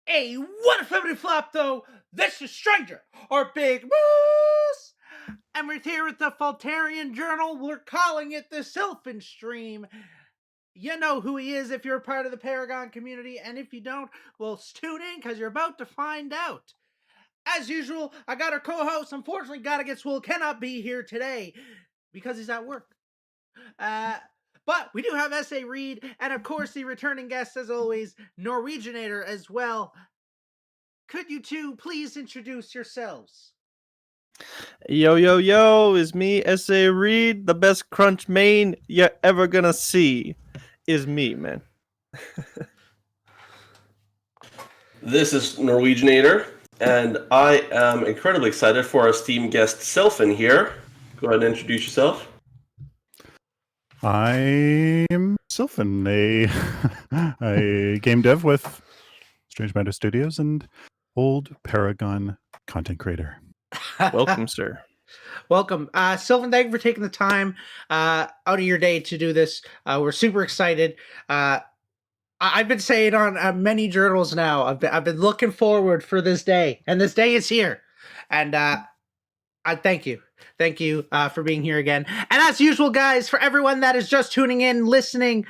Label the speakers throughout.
Speaker 1: Hey, what a flippity flop though! This is Stranger, or Big Moose! And we're here with the Faultarian Journal. We're calling it the Sylphin stream. You know who he is if you're a part of the Paragon community, and if you don't, well, tune in because you're about to find out. As usual, I got our co-host. Unfortunately, GottaGetSwole cannot be here today because he's at work. But we do have EssayRead, and of course, the returning guest, as always, Norweginator as well. Could you two please introduce yourselves?
Speaker 2: Yo, is me, EssayRead. The best crunch main you're ever gonna see is me, man.
Speaker 3: This is Norweginator, and I am incredibly excited for our esteemed guest, Sylphin, here. Go ahead and introduce yourself.
Speaker 4: I'm Sylphin, a game dev with Strange Matter Studios and old Paragon content creator.
Speaker 2: Welcome, sir.
Speaker 1: Welcome. Sylphin, thank you for taking the time out of your day to do this. We're super excited. I've been saying on many journals now, I've been looking forward for this day, and this day is here. And I thank you. Thank you for being here again. And as usual, guys, for everyone that is just tuning in, listening,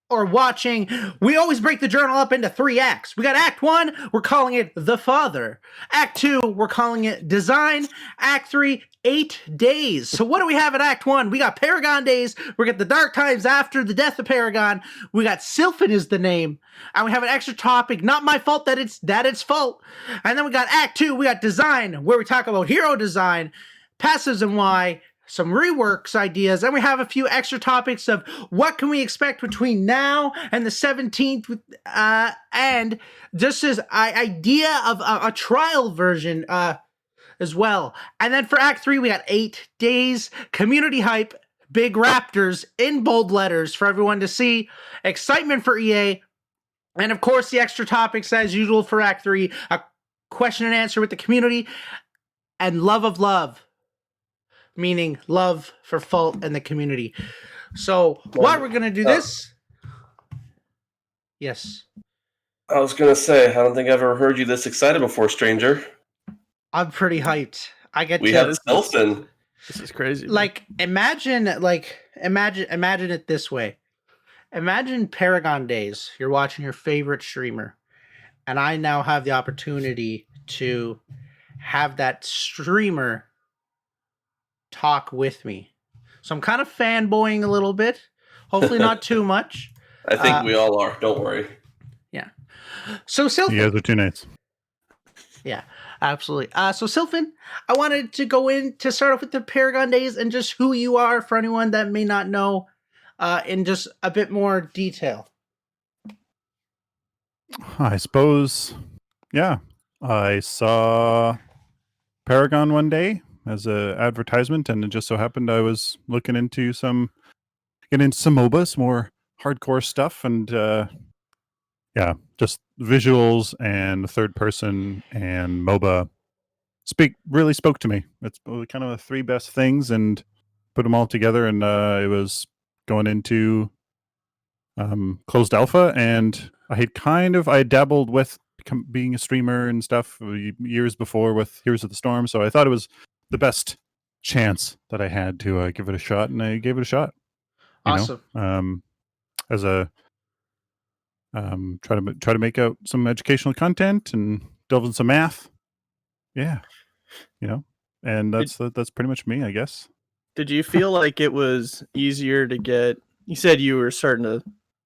Speaker 1: or watching, we always break the journal up into 3 acts. We got Act 1, we're calling it The Father. Act 2, we're calling it Design. Act 3, 8 days. So what do we have at Act 1? We got Paragon Days. We got the dark times after the death of Paragon. We got Sylphin is the name. And we have an extra topic, not my fault that it's fault. And then we got Act 2, we got Design, where we talk about hero design, passives and why, some reworks ideas, and we have a few extra topics of what can we expect between now and the 17th, and just this idea of a trial version as well. And then for Act 3, we got 8 days, community hype, big raptors in bold letters for everyone to see, excitement for EA, and of course the extra topics as usual for Act 3, a question and answer with the community, and love of love. Meaning love for Fault and the community. So, why we're going to do this? Yes.
Speaker 3: I was going to say, I don't think I've ever heard you this excited before, stranger.
Speaker 1: I'm pretty hyped.
Speaker 3: We have Sylphin.
Speaker 2: This is crazy.
Speaker 1: Like, imagine it this way. Imagine Paragon Days. You're watching your favorite streamer, and I now have the opportunity to have that streamer talk with me. So I'm kind of fanboying a little bit. Hopefully not too much.
Speaker 3: I think we all are. Don't worry.
Speaker 1: Yeah. So Sylphin.
Speaker 4: You guys are 2 nights.
Speaker 1: Yeah, absolutely. So Sylphin, I wanted to go in to start off with the Paragon Days and just who you are for anyone that may not know in just a bit more detail.
Speaker 4: I suppose, yeah. I saw Paragon one day as a advertisement, and it just so happened I was looking into some MOBAs, more hardcore stuff, and yeah, just visuals and third person and MOBA really spoke to me. It's kind of the 3 best things, and put them all together, and it was going into closed alpha, and I had dabbled with being a streamer and stuff years before with Heroes of the Storm, so I thought it was the best chance that I had to give it a shot, and I gave it a shot.
Speaker 1: Awesome.
Speaker 4: As a try to make out some educational content and delve in some math. Yeah, and that's pretty much me, I guess.
Speaker 2: Did you feel like it was easier to get? You said you were starting to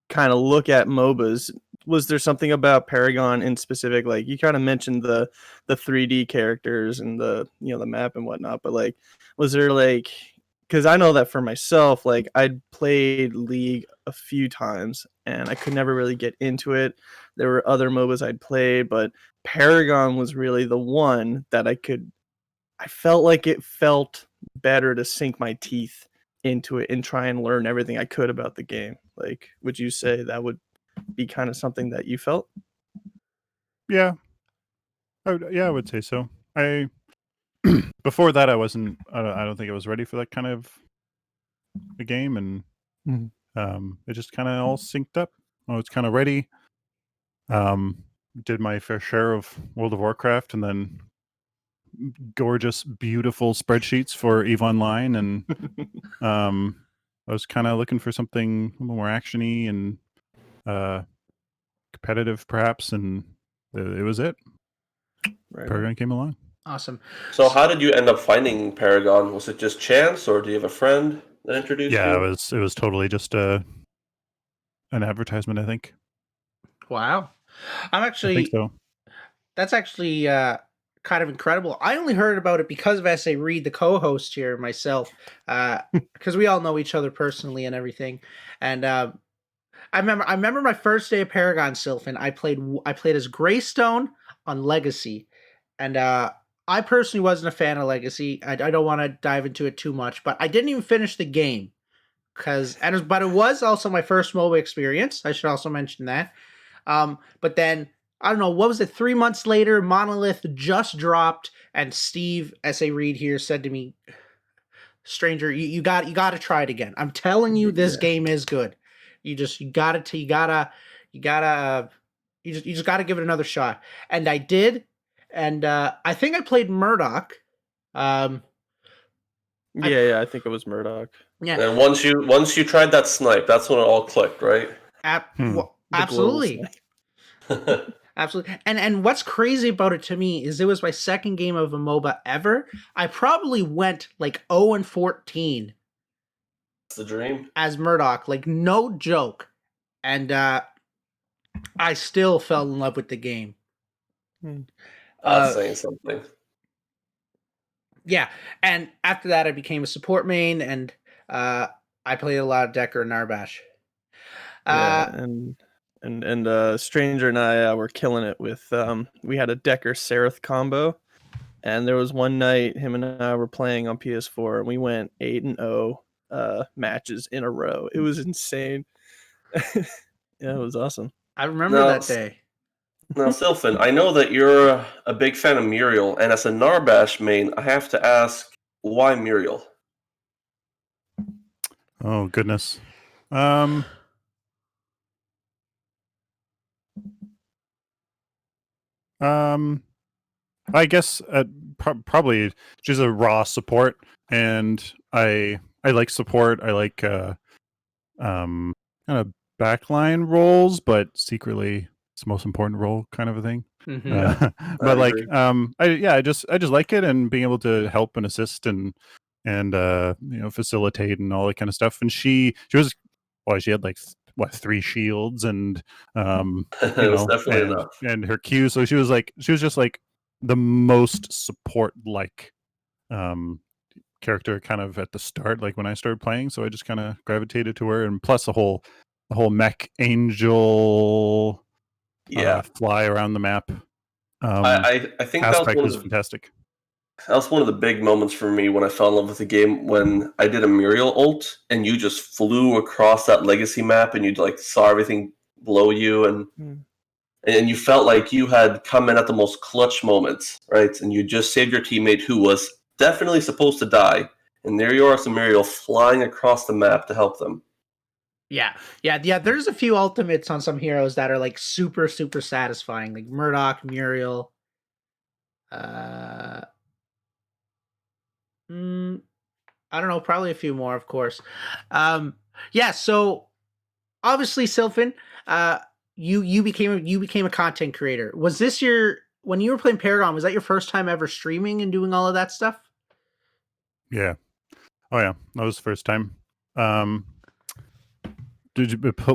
Speaker 2: kind of look at MOBAs. Was there something about Paragon in specific? Like you kind of mentioned the 3D characters and the map and whatnot, but like, was there like, because I know that for myself, like I'd played League a few times and I could never really get into it. There were other MOBAs I'd played, but Paragon was really the one that I felt like it felt better to sink my teeth into it and try and learn everything I could about the game. Like, would you say that would be kind of something that you felt?
Speaker 4: Yeah, I would say so. Before that, I wasn't. I don't think I was ready for that kind of a game, and it just kind of all synced up. I was kind of ready. did my fair share of World of Warcraft, and then gorgeous, beautiful spreadsheets for EVE Online, and I was kind of looking for something a little more actiony and competitive, perhaps, and it was it.
Speaker 2: Right.
Speaker 4: Paragon came along.
Speaker 1: Awesome.
Speaker 3: So how did you end up finding Paragon? Was it just chance, or do you have a friend that introduced
Speaker 4: Yeah,
Speaker 3: you?
Speaker 4: it was totally just an advertisement, I think.
Speaker 1: Wow. I'm
Speaker 4: I
Speaker 1: actually
Speaker 4: think so.
Speaker 1: That's actually kind of incredible. I only heard about it because of EssayRead, the co-host here, myself, because we all know each other personally and everything. And I remember my first day of Paragon, Sylphin. I played as Greystone on Legacy, and I personally wasn't a fan of Legacy. I don't want to dive into it too much, but I didn't even finish the game but it was also my first MOBA experience. I should also mention that. But then I don't know, what was it? 3 months later, Monolith just dropped, and Steve EssayRead here said to me, "Stranger, you got to try it again. I'm telling you, this game is good. You just gotta give it another shot." And I did, and I think I played Murdoch.
Speaker 2: Yeah, I think it was Murdoch.
Speaker 1: Yeah,
Speaker 3: And once you tried that snipe, that's when it all clicked, right?
Speaker 2: The
Speaker 1: absolutely.
Speaker 2: global
Speaker 1: Absolutely. And what's crazy about it to me is it was my second game of a MOBA ever. I probably went like 0-14
Speaker 3: That's the dream.
Speaker 1: as Murdoch, like no joke. And I still fell in love with the game.
Speaker 3: That's saying something.
Speaker 1: Yeah. And after that I became a support main, and I played a lot of Decker and Narbash.
Speaker 2: Yeah, and Stranger and I were killing it with we had a Decker Seraph combo, and there was one night him and I were playing on PS4, and we went 8-0 matches in a row. It was insane. Yeah, it was awesome.
Speaker 1: I remember
Speaker 3: Now,
Speaker 1: that day.
Speaker 3: now, Sylphin, I know that you're a big fan of Muriel, and as a Narbash main, I have to ask, why Muriel?
Speaker 4: Oh goodness. I guess probably she's a raw support, and I like support. I like kind of backline roles, but secretly it's the most important role, kind of a thing.
Speaker 1: Mhm.
Speaker 4: But like
Speaker 3: agree.
Speaker 4: I just like it, and being able to help and assist and facilitate and all that kind of stuff. And she had like 3 shields, and
Speaker 3: It was definitely enough.
Speaker 4: and her Q, so she was just like the most support like character kind of at the start, like when I started playing. So I just kind of gravitated to her, and plus the whole mech angel fly around the map
Speaker 3: I think that was
Speaker 4: aspect
Speaker 3: one
Speaker 4: was
Speaker 3: of the
Speaker 4: fantastic.
Speaker 3: That was one of the big moments for me when I fell in love with the game, when I did a Muriel ult and you just flew across that legacy map and you like saw everything below you, and you felt like you had come in at the most clutch moments, right? And you just saved your teammate who was definitely supposed to die, and there you are as a Muriel flying across the map to help them.
Speaker 1: Yeah. There's a few ultimates on some heroes that are like super, super satisfying, like Murdoch, Muriel. I don't know, probably a few more, of course. Yeah. So obviously, Sylphin, you became a content creator. Was this when you were playing Paragon? Was that your first time ever streaming and doing all of that stuff?
Speaker 4: Yeah. Oh yeah, that was the first time.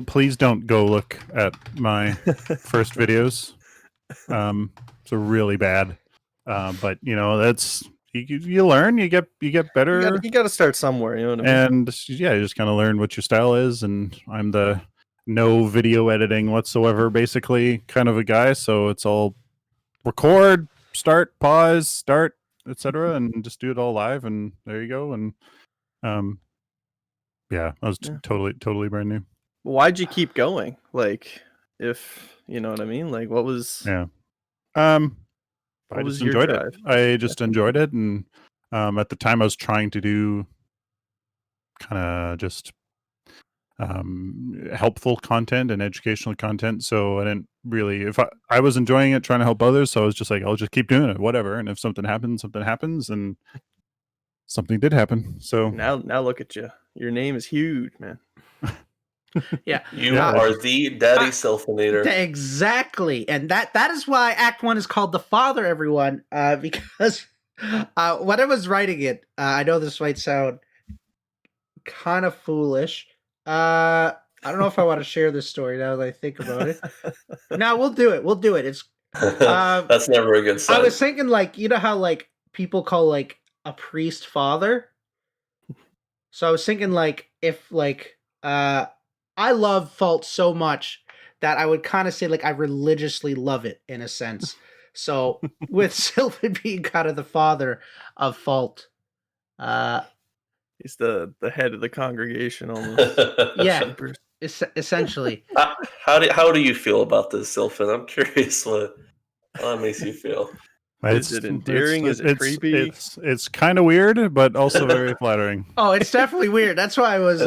Speaker 4: Please don't go look at my first videos. It's really bad. But that's you learn, you get better.
Speaker 2: You got to start somewhere, you know what I mean?
Speaker 4: And yeah, you just kind of learn what your style is. And I'm the no video editing whatsoever, basically, kind of a guy. So it's all record, start, pause, start, etc., and just do it all live. And there you go. And yeah, I was totally brand new.
Speaker 2: Why'd you keep going? Like, if you know what I mean? Like, what was?
Speaker 4: Yeah.
Speaker 2: What
Speaker 4: I
Speaker 2: was
Speaker 4: just
Speaker 2: your
Speaker 4: enjoyed
Speaker 2: drive?
Speaker 4: it. I just enjoyed it, and at the time I was trying to do kind of just helpful content and educational content. So I didn't really, if I was enjoying it, trying to help others. So I was just like, I'll just keep doing it, whatever. And if something happens, and something did happen. So
Speaker 2: Now look at you. Your name is huge, man.
Speaker 1: Yeah.
Speaker 3: You are the daddy Sylphinator.
Speaker 1: Exactly. And that is why Act 1 is called The Father, everyone. Because when I was writing it, I know this might sound kind of foolish. I don't know if I want to share this story now that I think about it. No, we'll do it. We'll do it. It's
Speaker 3: That's never a good sign.
Speaker 1: I was thinking, like, you know how like people call like a priest father? So I was thinking, like, if like I love Fault so much that I would kind of say like I religiously love it in a sense. So with Sylphin being kind of the father of Fault,
Speaker 2: He's the head of the congregation almost.
Speaker 1: yeah, essentially.
Speaker 3: How do you feel about this, Sylphin? I'm curious what makes you feel.
Speaker 2: Is it endearing? Is it creepy?
Speaker 4: It's kind of weird, but also very flattering.
Speaker 1: Oh, it's definitely weird. That's why I was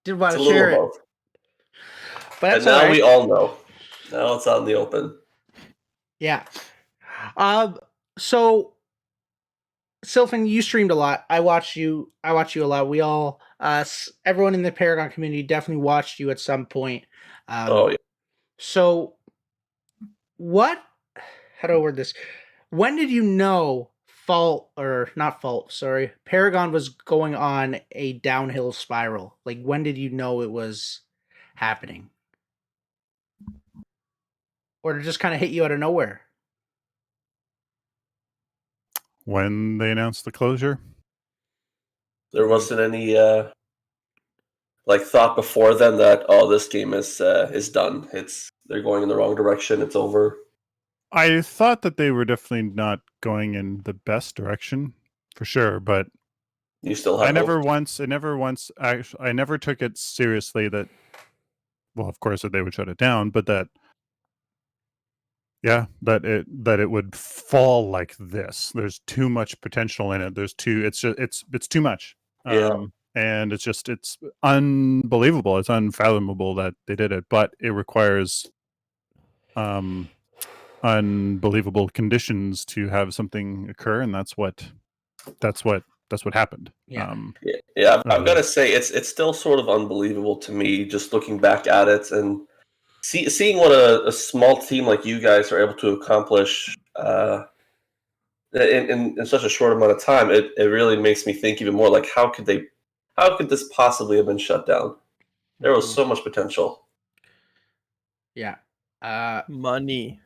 Speaker 1: didn't want
Speaker 3: It's
Speaker 1: to
Speaker 3: a
Speaker 1: share it.
Speaker 3: little both.
Speaker 1: But that's
Speaker 3: And now
Speaker 1: all right.
Speaker 3: we all know. Now it's out in the open.
Speaker 1: Yeah. So Sylphin, you streamed a lot. I watch you a lot. We all everyone in the Paragon community definitely watched you at some point.
Speaker 3: Oh yeah.
Speaker 1: So how do I word this? When did you know Paragon was going on a downhill spiral? Like, when did you know it was happening? Or did it just kind of hit you out of nowhere?
Speaker 4: When they announced the closure,
Speaker 3: There wasn't any thought before then that this game is done. They're going in the wrong direction. It's over.
Speaker 4: I thought that they were definitely not going in the best direction for sure, but
Speaker 3: You still have
Speaker 4: I never
Speaker 3: hope.
Speaker 4: I never took it seriously that, well, of course that they would shut it down, but that it would fall like this. There's too much potential in it. It's too much.
Speaker 3: Yeah.
Speaker 4: And it's unbelievable. It's unfathomable that they did it, but it requires unbelievable conditions to have something occur, and that's what happened.
Speaker 1: Yeah.
Speaker 3: I've got to say it's still sort of unbelievable to me just looking back at it and seeing what a small team like you guys are able to accomplish in such a short amount of time. It really makes me think even more, like, how could this possibly have been shut down? There was so much potential.
Speaker 1: Yeah.
Speaker 2: Money,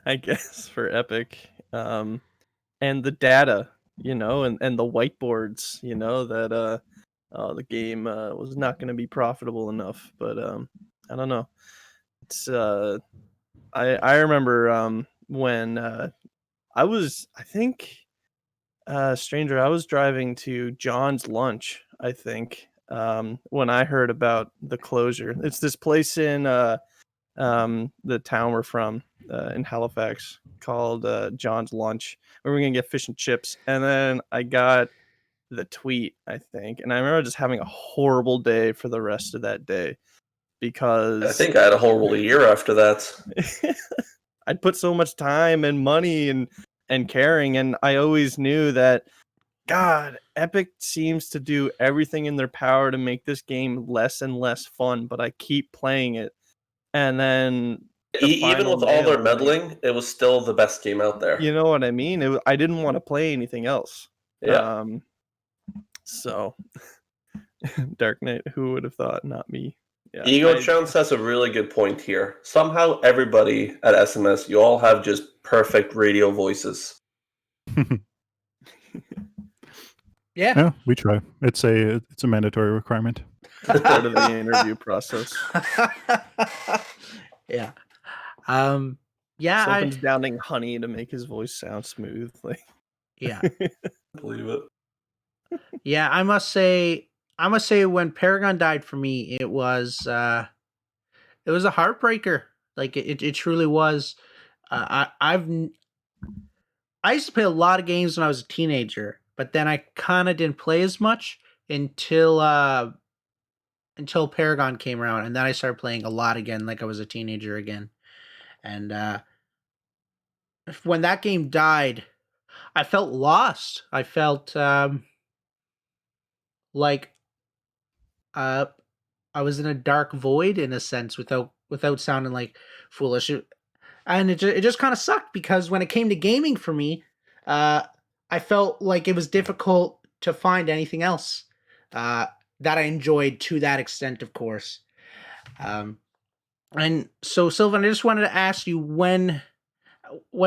Speaker 2: I guess, for Epic, and the data, and the whiteboards, that the game was not going to be profitable enough. But I don't know. It's I remember when I think stranger, I was driving to John's Lunch, I think, when I heard about the closure. It's this place in the town we're from, in Halifax, called John's Lunch, where we're gonna get fish and chips. And then I got the tweet, I think, and I remember just having a horrible day for the rest of that day, because
Speaker 3: I think I had a horrible year after that.
Speaker 2: I'd put so much time and money and caring, and I always knew that, God, Epic seems to do everything in their power to make this game less and less fun, but I keep playing it. And then
Speaker 3: Even with all their meddling, it was still the best game out there.
Speaker 2: You know what I mean? I didn't want to play anything else.
Speaker 3: Yeah.
Speaker 2: So, Dark Knight, who would have thought? Not me. Yeah,
Speaker 3: Ego Chunks has a really good point here. Somehow everybody at SMS, you all have just perfect radio voices.
Speaker 1: Yeah,
Speaker 4: we try. It's a mandatory requirement.
Speaker 2: It's part of the interview process.
Speaker 1: Yeah.
Speaker 2: Yeah. Something's downing honey to make his voice sound smooth. Like,
Speaker 1: yeah.
Speaker 3: Believe it.
Speaker 1: Yeah, I must say when Paragon died for me, it was a heartbreaker. Like it truly was. I used to play a lot of games when I was a teenager, but then I kind of didn't play as much. until Paragon came around, and then I started playing a lot again, like I was a teenager again. And when that game died, I felt lost. I felt like uh, I was in a dark void in a sense, without sounding like foolish. And it just kind of sucked, because when it came to gaming for me, I felt like it was difficult to find anything else that I enjoyed to that extent, of course. And so, Sylvan, I just wanted to ask you, when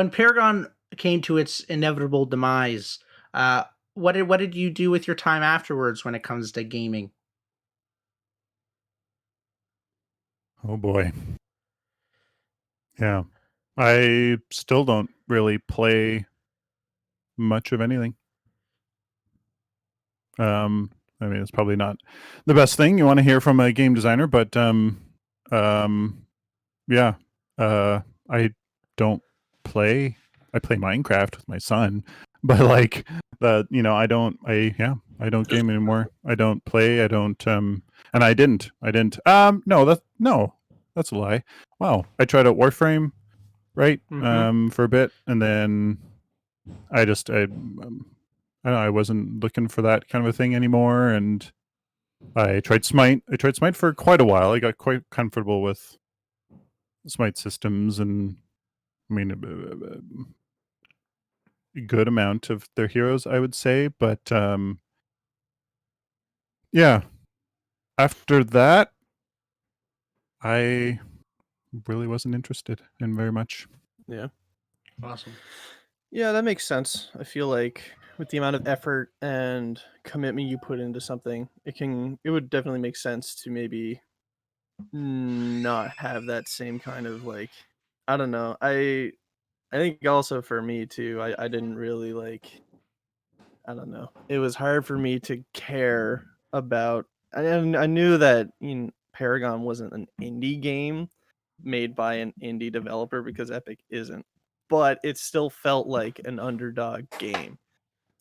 Speaker 1: Paragon came to its inevitable demise, what did you do with your time afterwards when it comes to gaming?
Speaker 4: Oh boy. Yeah. I still don't really play much of anything. I mean, it's probably not the best thing you want to hear from a game designer, but yeah. I don't play. I play Minecraft with my son, but like I don't game anymore. I don't play. I don't and I didn't. No, that's a lie. Wow. I tried out Warframe, right? For a bit, and then I don't know, I wasn't looking for that kind of a thing anymore, and I tried Smite. I tried Smite for quite a while. I got quite comfortable with Smite systems, and I mean, a good amount of their heroes, I would say. But yeah, after that, I really wasn't interested in very much.
Speaker 2: Yeah.
Speaker 1: Awesome.
Speaker 2: Yeah, that makes sense. I feel like with the amount of effort and commitment you put into something, it would definitely make sense to maybe not have that same kind of like, I don't know. I think also for me too, I didn't really like, I don't know. It was hard for me to care about, and I knew that Paragon wasn't an indie game made by an indie developer, because Epic isn't, but it still felt like an underdog game.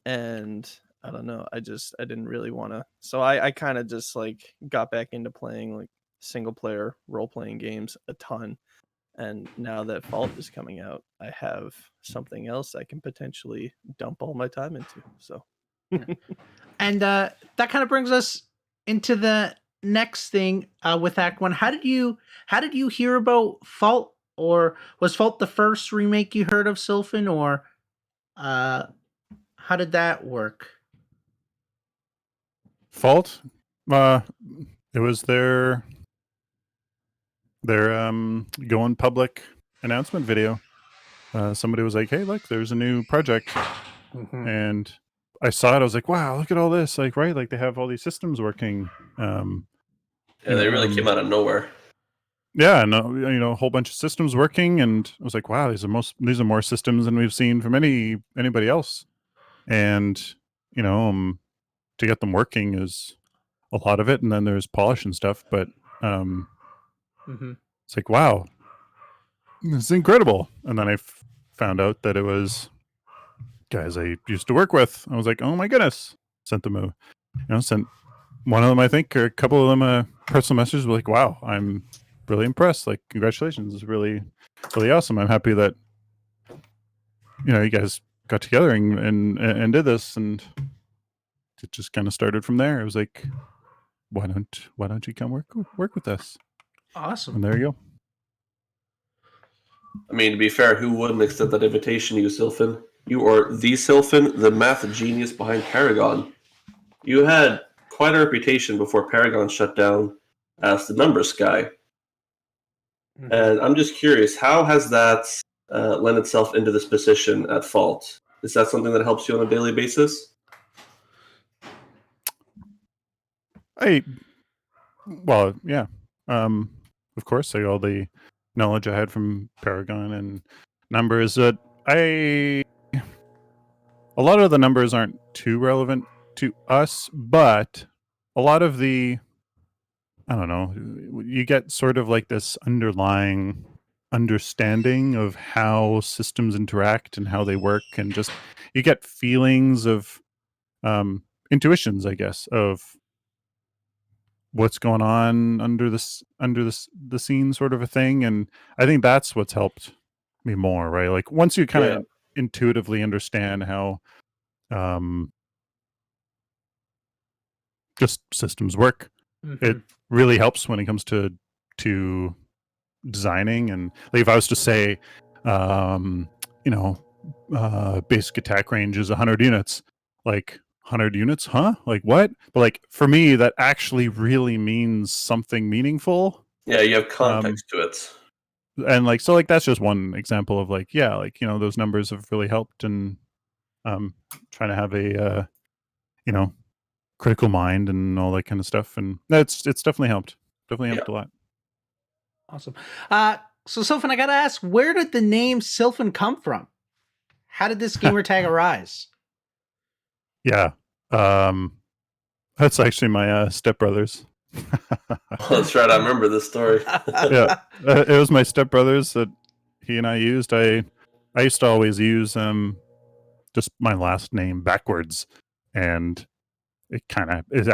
Speaker 2: And I don't know, I didn't really want to, so I kind of just like got back into playing like single player role playing games a ton. And now that Fault is coming out, I have something else I can potentially dump all my time into. So
Speaker 1: And that kind of brings us into the next thing with Act One. How did you hear about Fault? Or was Fault the first remake you heard of, Sylphin? Or how did that work?
Speaker 4: Fault, it was their going public announcement video. Somebody was like, "Hey, look, there's a new project," and I saw it. I was like, "Wow, look at all this!" Like, right, like they have all these systems working.
Speaker 3: Yeah, they really came out of nowhere.
Speaker 4: Yeah, and a whole bunch of systems working, and I was like, "Wow, these are more systems than we've seen from anybody else." And to get them working is a lot of it, and then there's polish and stuff. But it's like, wow, this is incredible. And then I found out that it was guys I used to work with. I was like, oh my goodness. Sent them sent one of them, I think, or a couple of them a personal message. Like, wow, I'm really impressed. Like, congratulations. It's really, really awesome. I'm happy that, you guys got together and did this. And it just kind of started from there. It was like, why don't you come work with us?
Speaker 1: Awesome.
Speaker 4: And there you go.
Speaker 3: I mean, to be fair, who wouldn't extend that invitation to you, Sylphin? You are the Sylphin, the math genius behind Paragon. You had quite a reputation before Paragon shut down as the numbers guy. And I'm just curious, how has that lent itself into this position at Fault? Is that something that helps you on a daily basis?
Speaker 4: Well, yeah. Of course, like all the knowledge I had from Paragon and numbers, that a lot of the numbers aren't too relevant to us, but a lot of the, I don't know, you get sort of like this underlying understanding of how systems interact and how they work, and just you get feelings of intuitions, I guess, of what's going on under the scene sort of a thing. And I think that's what's helped me more, right? Like once you kind of intuitively understand how just systems work, it really helps when it comes to designing. And like if I was to say basic attack range is 100 units, like 100 units, huh? Like what? But like for me, that actually really means something meaningful.
Speaker 3: Yeah, you have context to it.
Speaker 4: And like so like that's just one example of like, yeah, like those numbers have really helped. And trying to have a critical mind and all that kind of stuff. And it's definitely helped. Definitely helped a lot.
Speaker 1: Awesome. So Sylphin, I gotta ask, where did the name Sylphin come from? How did this gamer tag arise?
Speaker 4: Yeah. That's actually my stepbrothers.
Speaker 3: That's right. I remember this story.
Speaker 4: Yeah. It was my stepbrothers that he and I used. I used to always use just my last name backwards, and it kind of is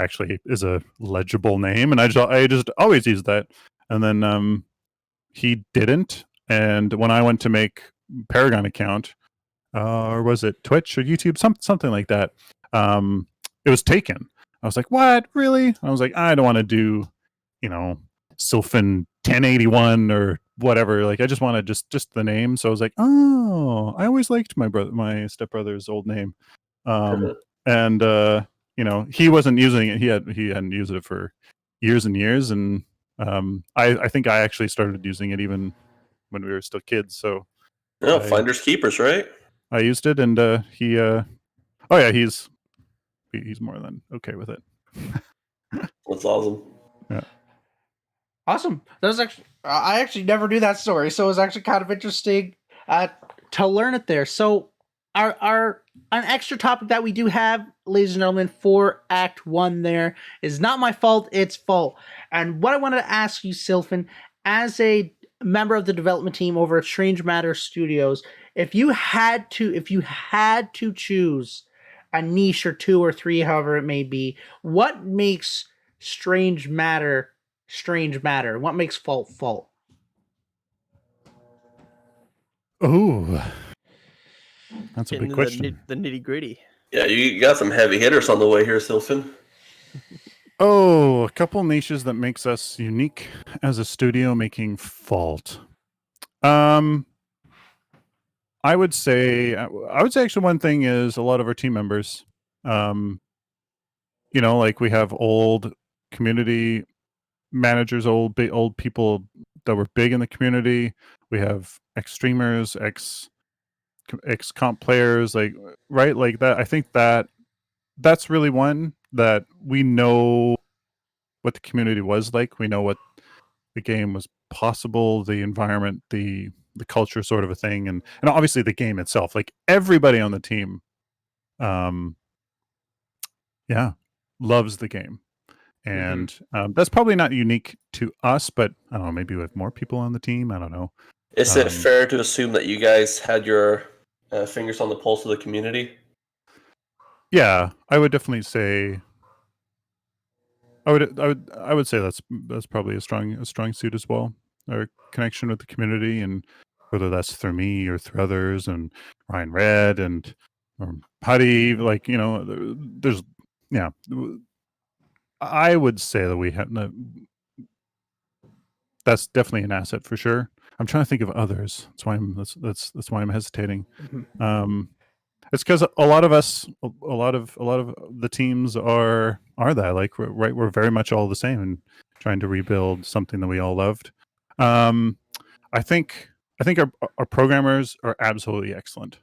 Speaker 4: a legible name, and I just always use that. And then he didn't, and when I went to make Paragon account, or was it Twitch or YouTube, something like that, it was taken. I was like, what, really? I was like, I don't want to do Sylphin 1081 or whatever. Like I just wanted just the name. So I was like, oh, I always liked my stepbrother's old name. And he wasn't using it. He hadn't used it for years and years. And I think I actually started using it even when we were still kids. So
Speaker 3: finders keepers, right?
Speaker 4: I used it, and he's more than okay with it.
Speaker 3: That's awesome.
Speaker 4: Yeah.
Speaker 1: Awesome. That was actually I actually never knew that story, so it was actually kind of interesting to learn it there. So our an extra topic that we do have, ladies and gentlemen, for Act 1 there is not my fault, it's fault. And what I wanted to ask you, Sylphin, as a member of the development team over at Strange Matter Studios, if you had to choose a niche or two or three, however it may be, what makes Strange Matter? What makes Fault?
Speaker 4: Oh, that's a big question.
Speaker 2: The nitty gritty.
Speaker 3: Yeah, you got some heavy hitters on the way here, Sylphin.
Speaker 4: Oh, a couple niches that makes us unique as a studio making Fault. I would say actually one thing is a lot of our team members, like we have old community managers, old people that were big in the community. We have ex streamers, ex comp players, like right, like that. I think that's really one that we know what the community was like. We know what the game was possible, the environment, the culture, sort of a thing, and obviously the game itself. Like everybody on the team, loves the game. And that's probably not unique to us, but I don't know, maybe with more people on the team, I don't know.
Speaker 3: Is it fair to assume that you guys had your fingers on the pulse of the community?
Speaker 4: Yeah, I would definitely say. I would say that's probably a strong suit as well. Our connection with the community, and whether that's through me or through others, and Ryan Red and Putty, like there's I would say that we have that's definitely an asset for sure. I'm trying to think of others. That's why I'm hesitating. It's because a lot of the teams are that, like, we're very much all the same and trying to rebuild something that we all loved. I think our programmers are absolutely excellent.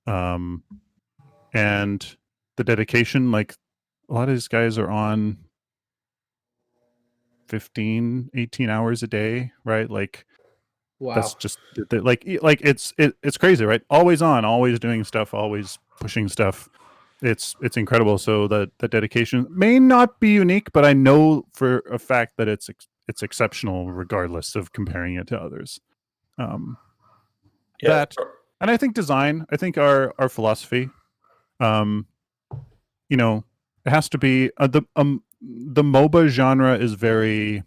Speaker 4: And the dedication, like a lot of these guys are on 15, 18 hours a day, right? Like, wow. That's just like it's crazy, right? Always on, always doing stuff, always pushing stuff. It's incredible. So the dedication may not be unique, but I know for a fact that it's exceptional, regardless of comparing it to others. That, and I think design. I think our philosophy. It has to be the MOBA genre is very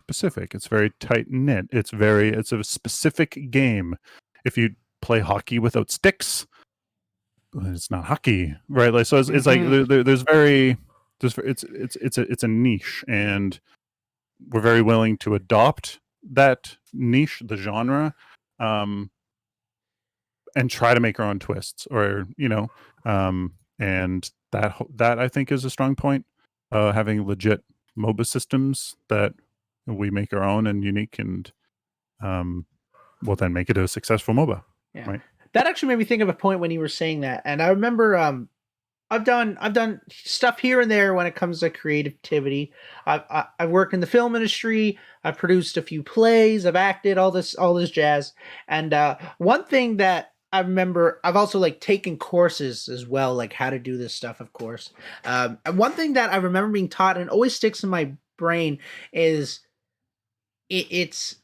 Speaker 4: specific. It's very tight knit. It's a specific game. If you play hockey without sticks, it's not hockey, right? Like, so it's like it's a niche, and we're very willing to adopt that niche, the genre, and try to make our own twists, or and that I think is a strong point. Having legit MOBA systems that we make our own and unique, and will then make it a successful MOBA.
Speaker 1: Yeah.
Speaker 4: Right.
Speaker 1: That actually made me think of a point when you were saying that, and I remember I've done stuff here and there when it comes to creativity. I've worked in the film industry. I've produced a few plays. I've acted, all this jazz. And one thing that I remember, I've also like taken courses as well, like how to do this stuff, of course. And one thing that I remember being taught and always sticks in my brain is it's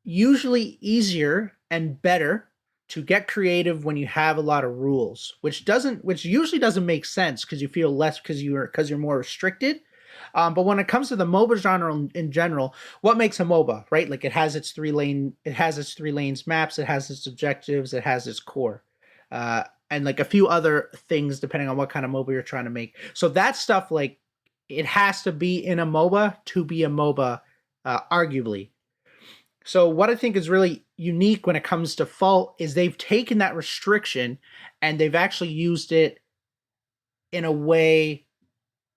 Speaker 1: usually easier and better to get creative when you have a lot of rules, which usually doesn't make sense because you feel less because you're more restricted. But when it comes to the MOBA genre in general, what makes a MOBA, right? Like it has its three lanes maps, it has its objectives, it has its core, and like a few other things depending on what kind of MOBA you're trying to make. So that stuff, like, it has to be in a MOBA to be a MOBA, arguably. So what I think is really unique when it comes to Fault is they've taken that restriction and they've actually used it in a way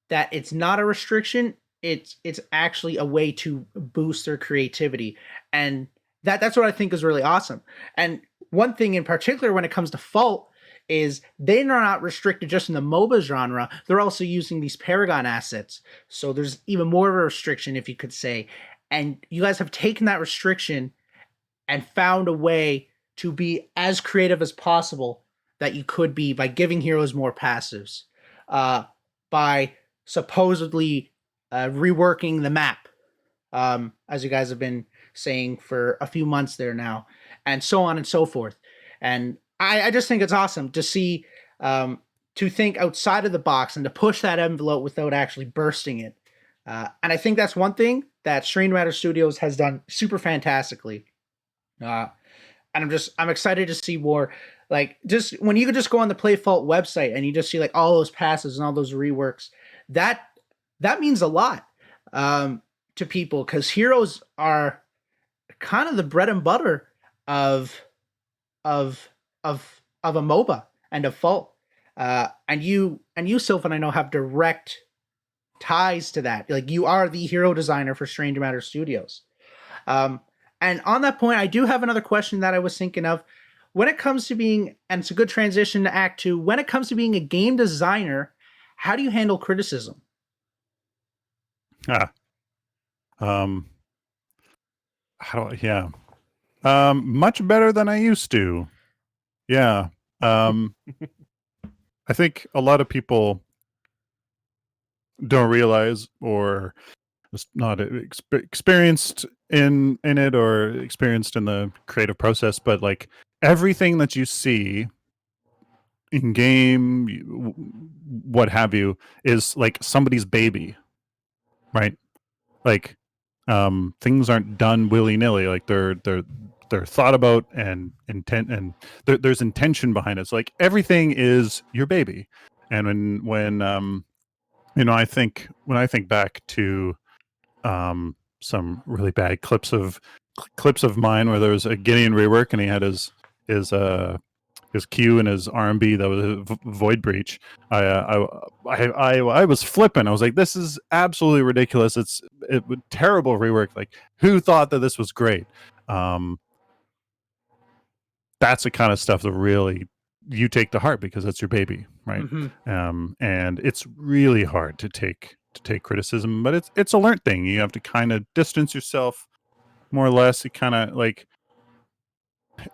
Speaker 1: that it's not a restriction. It's actually a way to boost their creativity. And that's what I think is really awesome. And one thing in particular when it comes to Fault is they're not restricted just in the MOBA genre. They're also using these Paragon assets. So there's even more of a restriction, if you could say. And you guys have taken that restriction and found a way to be as creative as possible that you could be by giving heroes more passives, by supposedly reworking the map, as you guys have been saying for a few months there now, and so on and so forth. And I just think it's awesome to see, to think outside of the box and to push that envelope without actually bursting it. And I think that's one thing that Strange Matter Studios has done super fantastically. And I'm excited to see more. Like, just when you could just go on the Play Fault website and you just see like all those passes and all those reworks, that means a lot to people, because heroes are kind of the bread and butter of a MOBA and of Fault. And you, Sylphin, I know, have direct ties to that. Like, you are the hero designer for Strange Matter Studios. And on that point, I do have another question that I was thinking of. When it comes to being, and it's a good transition to Act 2, when it comes to being a game designer, how do you handle criticism?
Speaker 4: Much better than I used to. Yeah. I think a lot of people don't realize, or was not experienced in it, or experienced in the creative process, but like everything that you see in game, what have you, is like somebody's baby, right? Like things aren't done willy-nilly. Like they're thought about and intent, and there's intention behind it. So like everything is your baby. And when I think back to some really bad clips of mine where there was a Gideon rework and he had his Q and his R&B that was a void breach. I was flipping. I was like, this is absolutely ridiculous. It's terrible rework. Like, who thought that this was great? That's the kind of stuff that really you take to heart, because that's your baby, right? Mm-hmm. And it's really hard to take criticism, but it's a learned thing. You have to kind of distance yourself, more or less. It kind of like,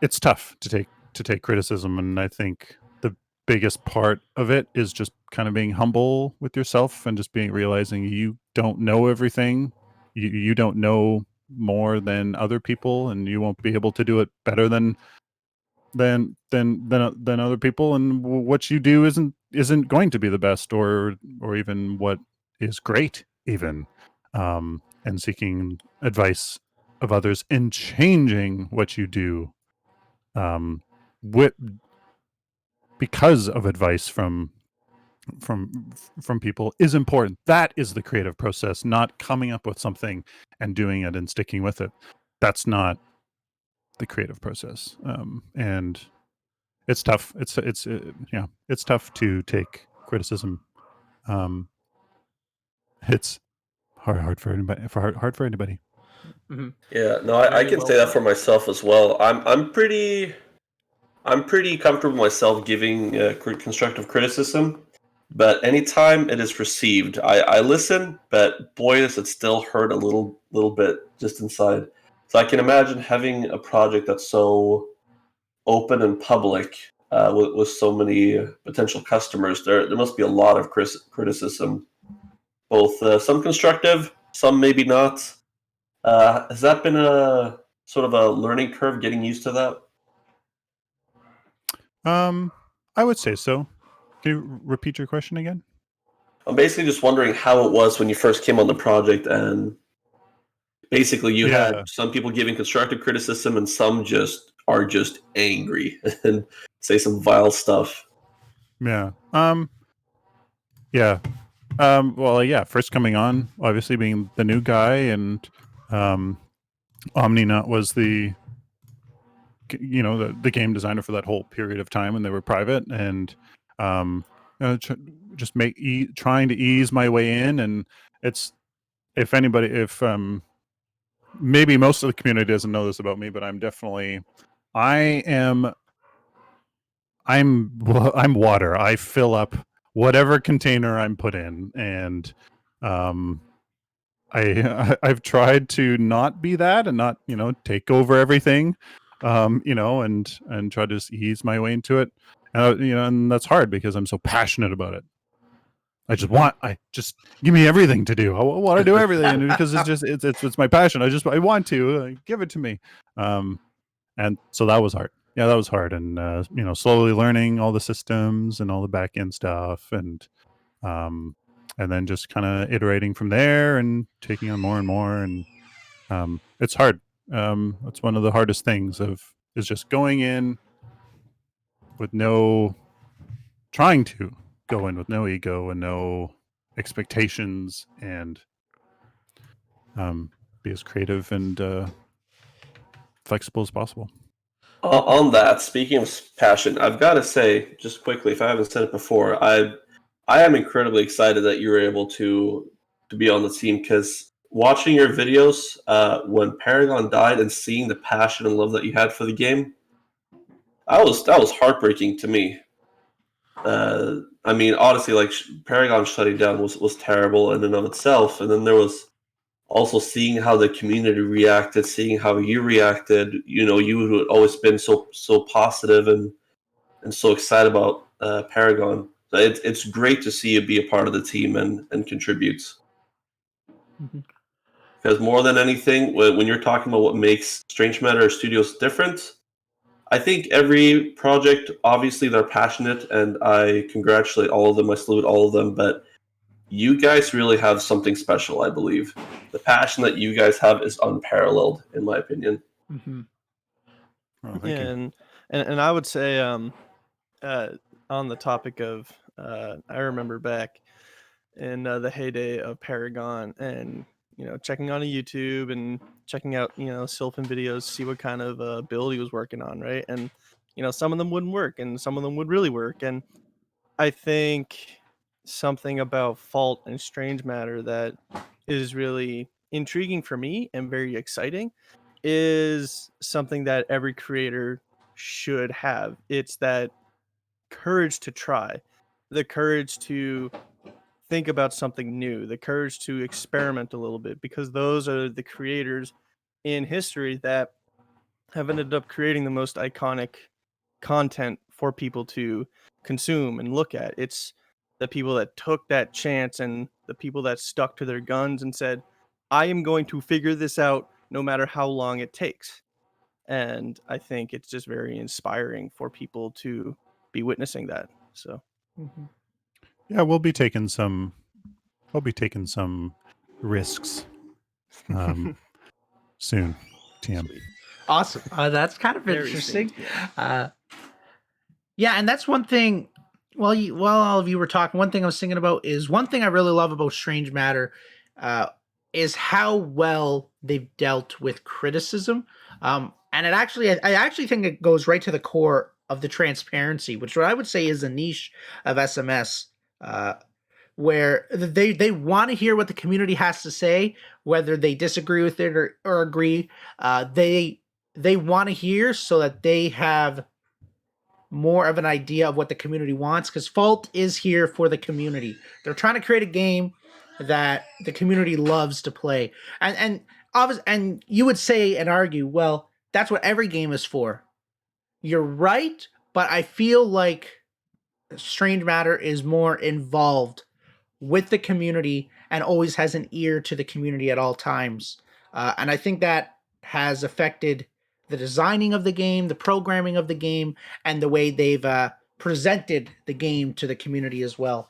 Speaker 4: it's tough to take criticism, and I think the biggest part of it is just kind of being humble with yourself and just realizing you don't know everything. You don't know more than other people, and you won't be able to do it better than other people, and what you do isn't isn't going to be the best, or even what is great, even, and seeking advice of others and changing what you do, with because of advice from people is important. That is the creative process, not coming up with something and doing it and sticking with it. That's not the creative process. And it's tough. It's tough to take criticism. It's hard for anybody. Hard for anybody.
Speaker 1: Mhm.
Speaker 3: Yeah, no, I
Speaker 1: Very
Speaker 3: can
Speaker 1: well
Speaker 3: say that
Speaker 1: put.
Speaker 3: for myself as well. I'm pretty comfortable myself giving constructive criticism, but anytime it is received, I listen. But boy, does it still hurt a little bit just inside. So I can imagine having a project that's so open and public, with so many potential customers. There must be a lot of criticism, both some constructive, some maybe not. Has that been a sort of a learning curve, getting used to that?
Speaker 4: I would say so. Can you repeat your question again?
Speaker 3: I'm basically just wondering how it was when you first came on the project, and basically you had
Speaker 4: Yeah.
Speaker 3: some people giving constructive criticism and some just are just angry and say some vile stuff.
Speaker 4: Yeah. Yeah. Well, yeah. First coming on, obviously being the new guy, and OmniNut was the game designer for that whole period of time when they were private, and just trying to ease my way in. And it's if maybe most of the community doesn't know this about me, but I'm water. I fill up whatever container I'm put in, and I've tried to not be that and not take over everything, and try to just ease my way into it. And that's hard because I'm so passionate about it. I just give me everything to do. I want to do everything because it's my passion. I want to give it to me. And so that was hard. Yeah, that was hard. And slowly learning all the systems and all the back end stuff, and then just kind of iterating from there and taking on more and more. And it's hard. It's one of the hardest things is just going in with trying to go in with no ego and no expectations, and be as creative and flexible as possible.
Speaker 3: On that, speaking of passion, I've got to say, just quickly, if I haven't said it before, I am incredibly excited that you were able to be on the team, because watching your videos when Paragon died and seeing the passion and love that you had for the game, that was heartbreaking to me. I mean, honestly, like Paragon shutting down was terrible in and of itself, and then there was also seeing how the community reacted, seeing how you reacted. You had always been so positive and so excited about Paragon. So it's great to see you be a part of the team and contribute.
Speaker 1: Mhm.
Speaker 3: Because more than anything, when you're talking about what makes Strange Matter Studios different, I think every project, obviously, they're passionate, and I congratulate all of them. I salute all of them, but you guys really have something special, I believe. The passion that you guys have is unparalleled, in my opinion.
Speaker 1: Mhm.
Speaker 4: Oh, thank
Speaker 2: Yeah,
Speaker 4: you.
Speaker 2: and I would say on the topic of I remember back in the heyday of Paragon, and checking on a YouTube and checking out Sylphin videos, see what kind of build he was working on, right? And some of them wouldn't work and some of them would really work. And I think something about Fault and Strange Matter that is really intriguing for me and very exciting is something that every creator should have. It's that courage to try, the courage to think about something new, the courage to experiment a little bit, because those are the creators in history that have ended up creating the most iconic content for people to consume and look at. It's the people that took that chance and the people that stuck to their guns and said, I am going to figure this out no matter how long it takes. And I think it's just very inspiring for people to be witnessing that. So,
Speaker 1: Mhm.
Speaker 4: Yeah, we'll be taking some risks soon. TM.
Speaker 2: Sweet.
Speaker 1: Awesome. That's kind of
Speaker 2: Very
Speaker 1: interesting.
Speaker 2: soon, yeah.
Speaker 1: Yeah, and that's one thing. While all of you were talking, one thing I was thinking about is one thing I really love about Strange Matter is how well they've dealt with criticism. And I actually think it goes right to the core of the transparency, which what I would say is a niche of SMS, where they want to hear what the community has to say, whether they disagree with it or agree. They want to hear so that they have more of an idea of what the community wants, because Fault is here for the community. They're trying to create a game that the community loves to play. And you would say and argue, well, that's what every game is for. You're right, but I feel like Strange Matter is more involved with the community and always has an ear to the community at all times. And I think that has affected the designing of the game, the programming of the game, and the way they've presented the game to the community as well.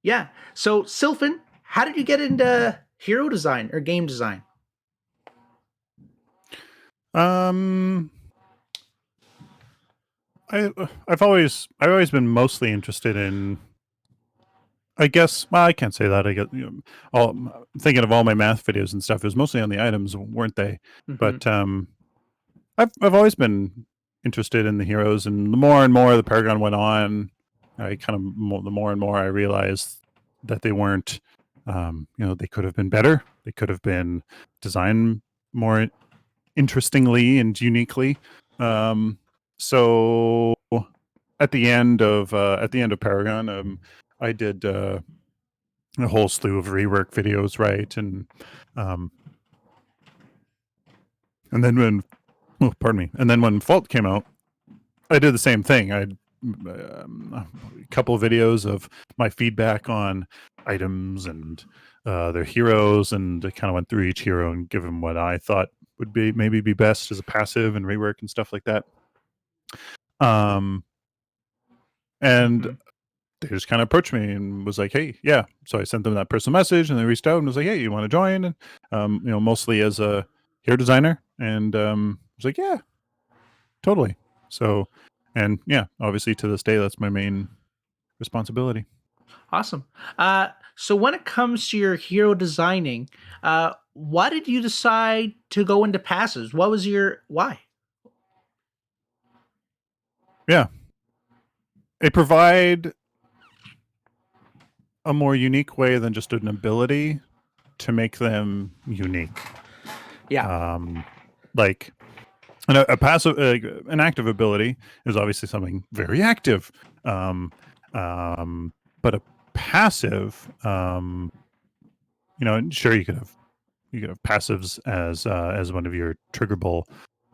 Speaker 1: Yeah. So, Sylphin, how did you get into hero design or game design?
Speaker 4: I've always been mostly interested in. I guess. Well, I can't say that. I get I'm thinking of all my math videos and stuff. It was mostly on the items, weren't they?
Speaker 1: Mm-hmm.
Speaker 4: But I've always been interested in the heroes, and the more and more the Paragon went on, the more and more I realized that they weren't. They could have been better. They could have been designed more interestingly and uniquely. So at the end of Paragon, I did a whole slew of rework videos, right? And then when Fault came out, I did the same thing. I had a couple of videos of my feedback on items and their heroes, and I kind of went through each hero and give them what I thought would be best as a passive and rework and stuff like that. And they just kind of approached me and was like, "Hey, yeah." So I sent them that personal message, and they reached out and was like, "Hey, you want to join?" And mostly as a hero designer, and I was like, "Yeah, totally." So, and yeah, obviously to this day, that's my main responsibility.
Speaker 1: Awesome. So when it comes to your hero designing, why did you decide to go into passives? What was your why?
Speaker 4: Yeah, they provide a more unique way than just an ability to make them unique.
Speaker 1: Yeah.
Speaker 4: Like a passive, an active ability is obviously something very active. But a passive, sure, you could have passives as one of your triggerable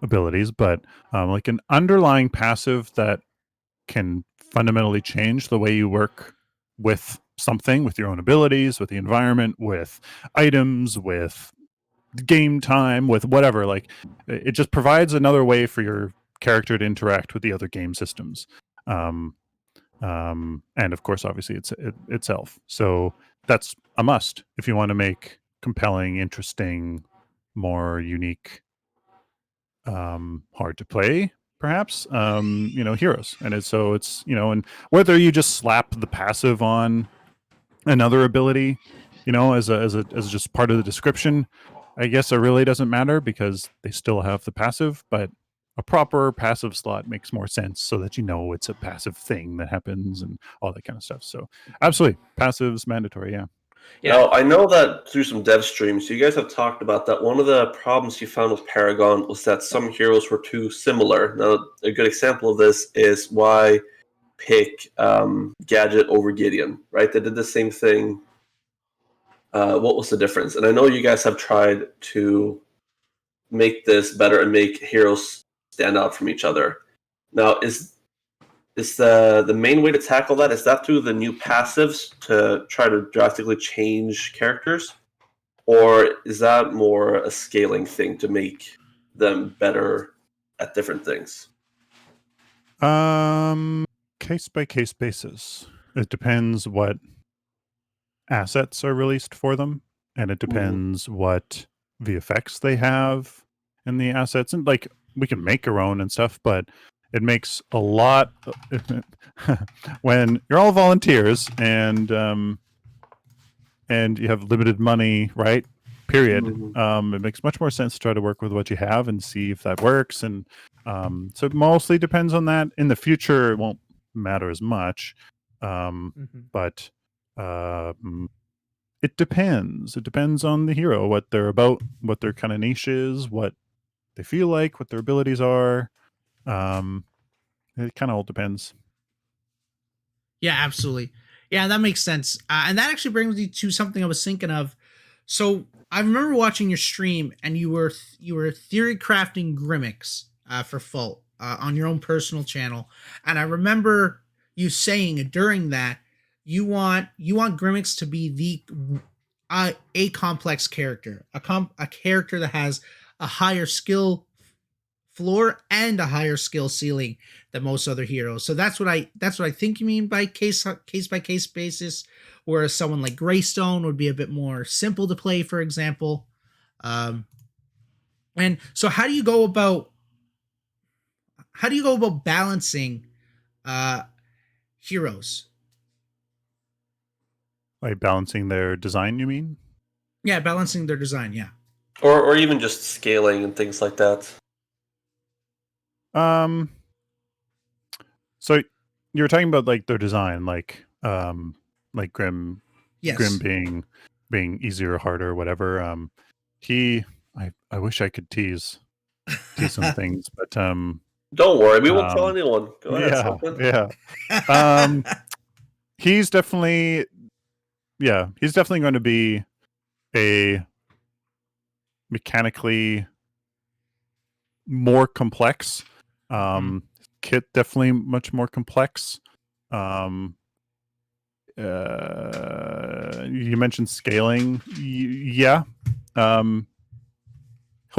Speaker 4: abilities, but like an underlying passive that can fundamentally change the way you work with something, with your own abilities, with the environment, with items, with game time, with whatever. Like, it just provides another way for your character to interact with the other game systems. And of course, obviously, itself. So that's a must if you want to make compelling, interesting, more unique, hard to play, perhaps, heroes. And it's and whether you just slap the passive on another ability, as just part of the description, I guess it really doesn't matter because they still have the passive, but a proper passive slot makes more sense so that it's a passive thing that happens and all that kind of stuff. So absolutely, passive's mandatory. Yeah.
Speaker 3: Now, I know that through some dev streams, you guys have talked about that one of the problems you found with Paragon was that some heroes were too similar. Now, a good example of this is why pick Gadget over Gideon, right? They did the same thing. What was the difference? And I know you guys have tried to make this better and make heroes stand out from each other. Now, is the main way to tackle that, is that through the new passives to try to drastically change characters? Or is that more a scaling thing to make them better at different things?
Speaker 4: Can case by case basis. It depends what assets are released for them, and it depends what VFX they have in the assets. And like, we can make our own and stuff, but it makes a lot when you're all volunteers and you have limited money, right? Period. It makes much more sense to try to work with what you have and see if that works. And so it mostly depends on that. In the future, it won't matter as much, but it depends. It depends on the hero, what they're about, what their kind of niche is, what they feel like, what their abilities are. It kind of all depends.
Speaker 1: Yeah, absolutely. Yeah, that makes sense. And that actually brings me to something I was thinking of. So I remember watching your stream, and you were theory crafting gimmicks for Fault on your own personal channel, and I remember you saying during that you want gimmicks to be a complex character, a character that has a higher skill floor and a higher skill ceiling than most other heroes. So that's what I think you mean by case by case basis, whereas someone like Greystone would be a bit more simple to play, for example. And so how do you go about balancing heroes?
Speaker 4: Like balancing their design, you mean?
Speaker 1: Yeah, balancing their design, yeah.
Speaker 3: Or even just scaling and things like that.
Speaker 4: So you were talking about like their design, like Grim,
Speaker 1: Yes.
Speaker 4: Grim being easier or harder or whatever. I wish I could tease some things, but
Speaker 3: Don't worry, we won't tell anyone. Go ahead, Sylphin.
Speaker 4: He's definitely going to be a mechanically more complex. Kit definitely much more complex. You mentioned scaling. Yeah. He'll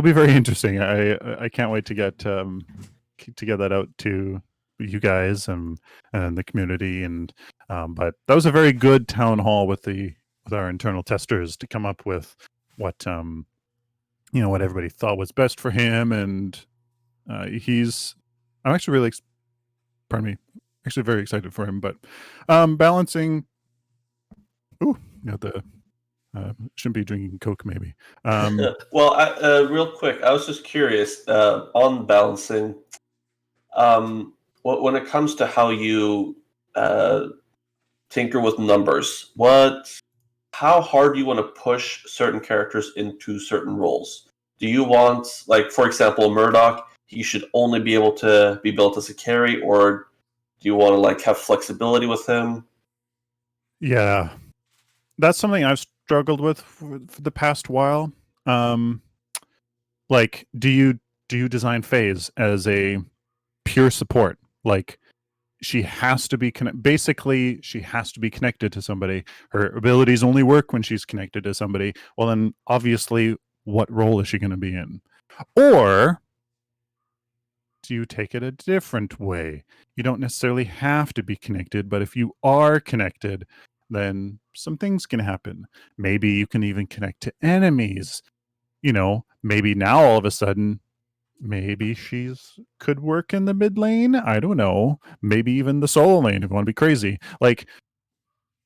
Speaker 4: be very interesting. I can't wait to get that out to you guys and the community. And but that was a very good town hall with our internal testers to come up with what what everybody thought was best for him. And I'm actually very excited for him. But balancing. Ooh, shouldn't be drinking Coke, maybe.
Speaker 3: Well, real quick, I was just curious on balancing. When it comes to how you tinker with numbers, how hard do you want to push certain characters into certain roles? Do you want, like, for example, Murdoch, he should only be able to be built as a carry, or do you want to like have flexibility with him?
Speaker 4: Yeah, that's something I've struggled with for the past while. Like, do you design Phase as a pure support? Like, she has to be basically she has to be connected to somebody. Her abilities only work when she's connected to somebody. Well, then obviously, what role is she going to be in? Or do you take it a different way? You don't necessarily have to be connected, but if you are connected, then some things can happen. Maybe you can even connect to enemies. Maybe now all of a sudden, maybe could work in the mid lane. I don't know. Maybe even the solo lane if you want to be crazy. Like,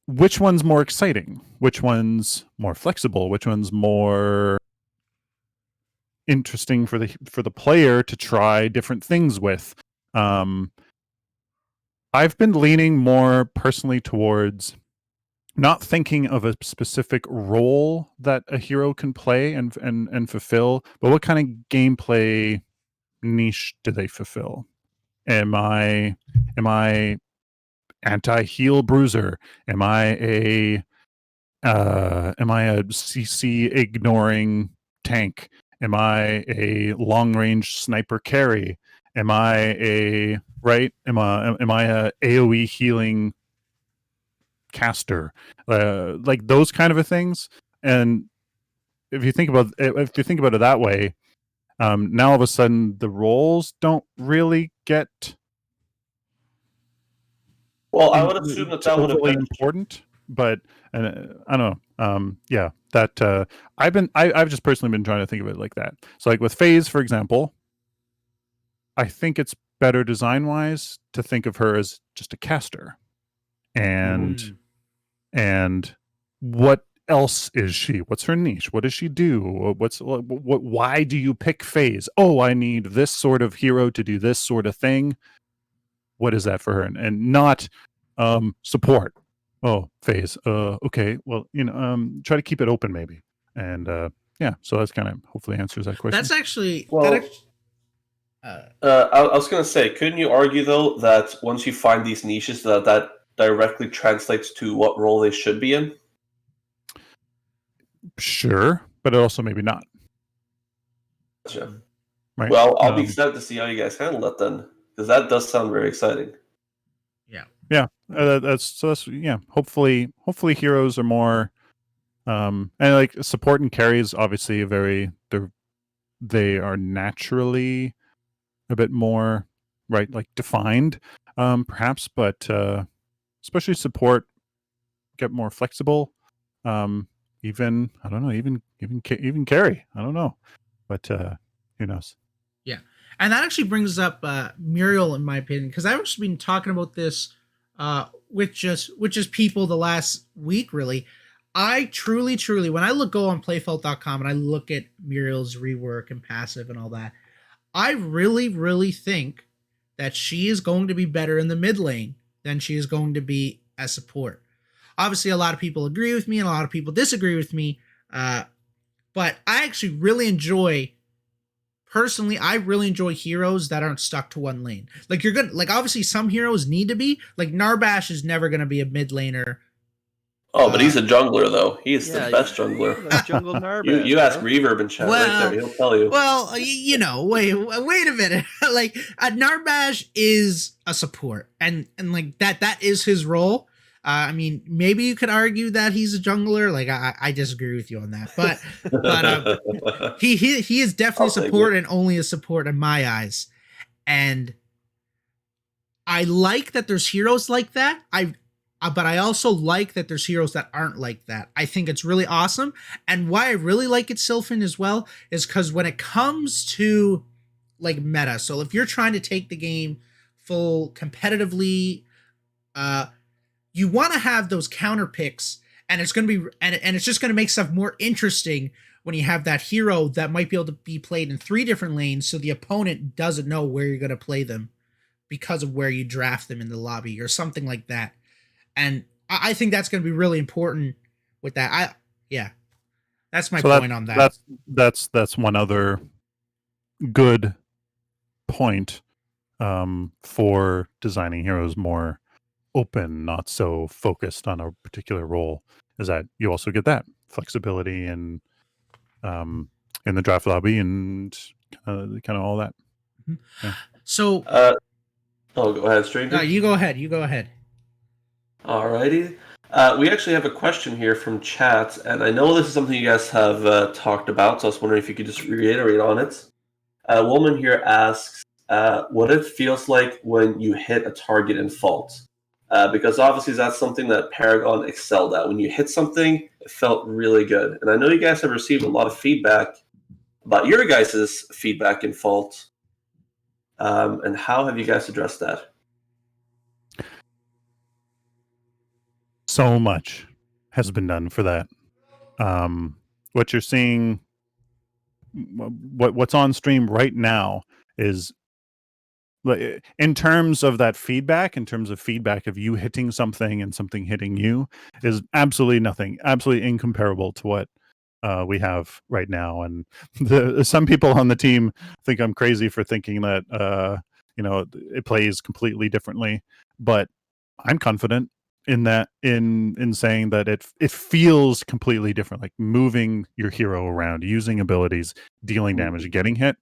Speaker 4: which one's more exciting? Which one's more flexible? Which one's more interesting for the player to try different things with? I've been leaning more personally towards not thinking of a specific role that a hero can play and fulfill, but what kind of gameplay niche do they fulfill? Am I anti-heal bruiser? Am I a CC ignoring tank? Am I a long range sniper carry? Am I a AoE healing caster? Like those kind of things. And if you think about it that way, now all of a sudden the roles don't really get
Speaker 3: Well, I would assume that would have
Speaker 4: overly
Speaker 3: been
Speaker 4: important, but I don't know. Yeah, that I've just personally been trying to think of it like that. So like with Phase, for example, I think it's better design wise to think of her as just a caster, and what else is she? What's her niche? What does she do? What? Why do you pick Phase? Oh, I need this sort of hero to do this sort of thing. What is that for her? And not support. Oh, Phase. Okay. Well, try to keep it open maybe. And yeah, so that's kind of hopefully answers that question.
Speaker 1: That's actually
Speaker 3: I was going to say, couldn't you argue though that once you find these niches, that directly translates to what role they should be in?
Speaker 4: Sure, but also maybe not.
Speaker 3: Gotcha.
Speaker 4: Right.
Speaker 3: Well, I'll be excited to see how you guys handle that then, because that does sound very exciting.
Speaker 4: Yeah. That's yeah. Hopefully heroes are more, and like support and carries obviously they are naturally a bit more right, like defined, perhaps, but especially support get more flexible. Even I don't know, even carry. I don't know, but who knows?
Speaker 1: Yeah, and that actually brings up Muriel, in my opinion, because I've actually been talking about this with just people the last week. Really, I truly, when I go on Playfelt.com and I look at Muriel's rework and passive and all that, I really think that she is going to be better in the mid lane than she is going to be as support. Obviously, a lot of people agree with me and a lot of people disagree with me, but I actually really enjoy. Personally, I really enjoy heroes that aren't stuck to one lane. Like you're good. Like obviously, some heroes need to be. Like Narbash is never going to be a mid laner.
Speaker 3: Oh, but he's a jungler though. He's the best jungler.
Speaker 2: Jungle Narbash,
Speaker 3: you ask Reverb in chat right there. He'll tell you.
Speaker 1: Well, wait a minute. Like Narbash is a support, and like that is his role. I mean, maybe you could argue that he's a jungler. Like I disagree with you on that, but he is definitely support and only a support in my eyes. And I like that there's heroes like that. But I also like that there's heroes that aren't like that. I think it's really awesome. And why I really like it, Sylphin, as well, is because when it comes to like meta, so if you're trying to take the game full competitively, you want to have those counter picks, and it's going to be and it's just going to make stuff more interesting when you have that hero that might be able to be played in 3 different lanes, so the opponent doesn't know where you're going to play them because of where you draft them in the lobby or something like that. And I think that's going to be really important with that. That's my point on that.
Speaker 4: That's one other good point for designing heroes more open, not so focused on a particular role, is that you also get that flexibility and in the draft lobby and kind of all that. Yeah.
Speaker 1: So
Speaker 3: go ahead, stranger.
Speaker 1: No, you go ahead.
Speaker 3: Alrighty. We actually have a question here from chat, and I know this is something you guys have talked about, so I was wondering if you could just reiterate on it. A woman here asks what it feels like when you hit a target in Fault. Because obviously that's something that Paragon excelled at. When you hit something, it felt really good. And I know you guys have received a lot of feedback about your guys' feedback in Fault. And how have you guys addressed that?
Speaker 4: So much has been done for that. What you're seeing, what's on stream right now is, in terms of that feedback, in terms of feedback of you hitting something and something hitting you, is absolutely nothing, absolutely incomparable to what we have right now. And some people on the team think I'm crazy for thinking that it plays completely differently, but I'm confident in that, in saying that it feels completely different. Like moving your hero around, using abilities, dealing damage, getting hit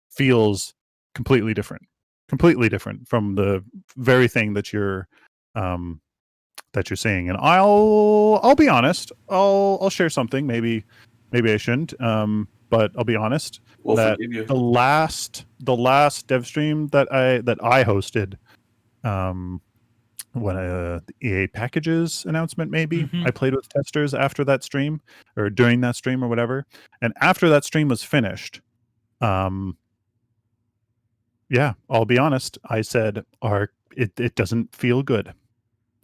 Speaker 4: feels completely different from the very thing that you're seeing. And I'll be honest, I'll share something. Maybe I shouldn't, but I'll be honest.
Speaker 3: We'll
Speaker 4: that
Speaker 3: forgive you.
Speaker 4: the last dev stream that I hosted the EA packages announcement, maybe.
Speaker 1: Mhm.
Speaker 4: I played with testers after that stream, or during that stream, or whatever. And after that stream was finished, yeah, I'll be honest. I said, it doesn't feel good.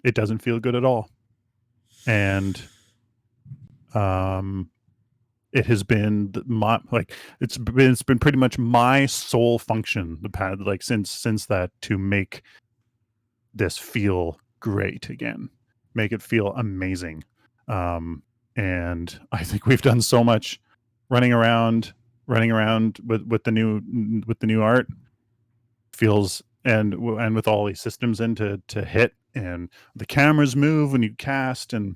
Speaker 4: It doesn't feel good at all. And it has been it's been pretty much my sole function since that, to make this feel great again, make it feel amazing. And I think we've done so much running around with the new art feels, and with all these systems in to hit, and the cameras move when you cast, and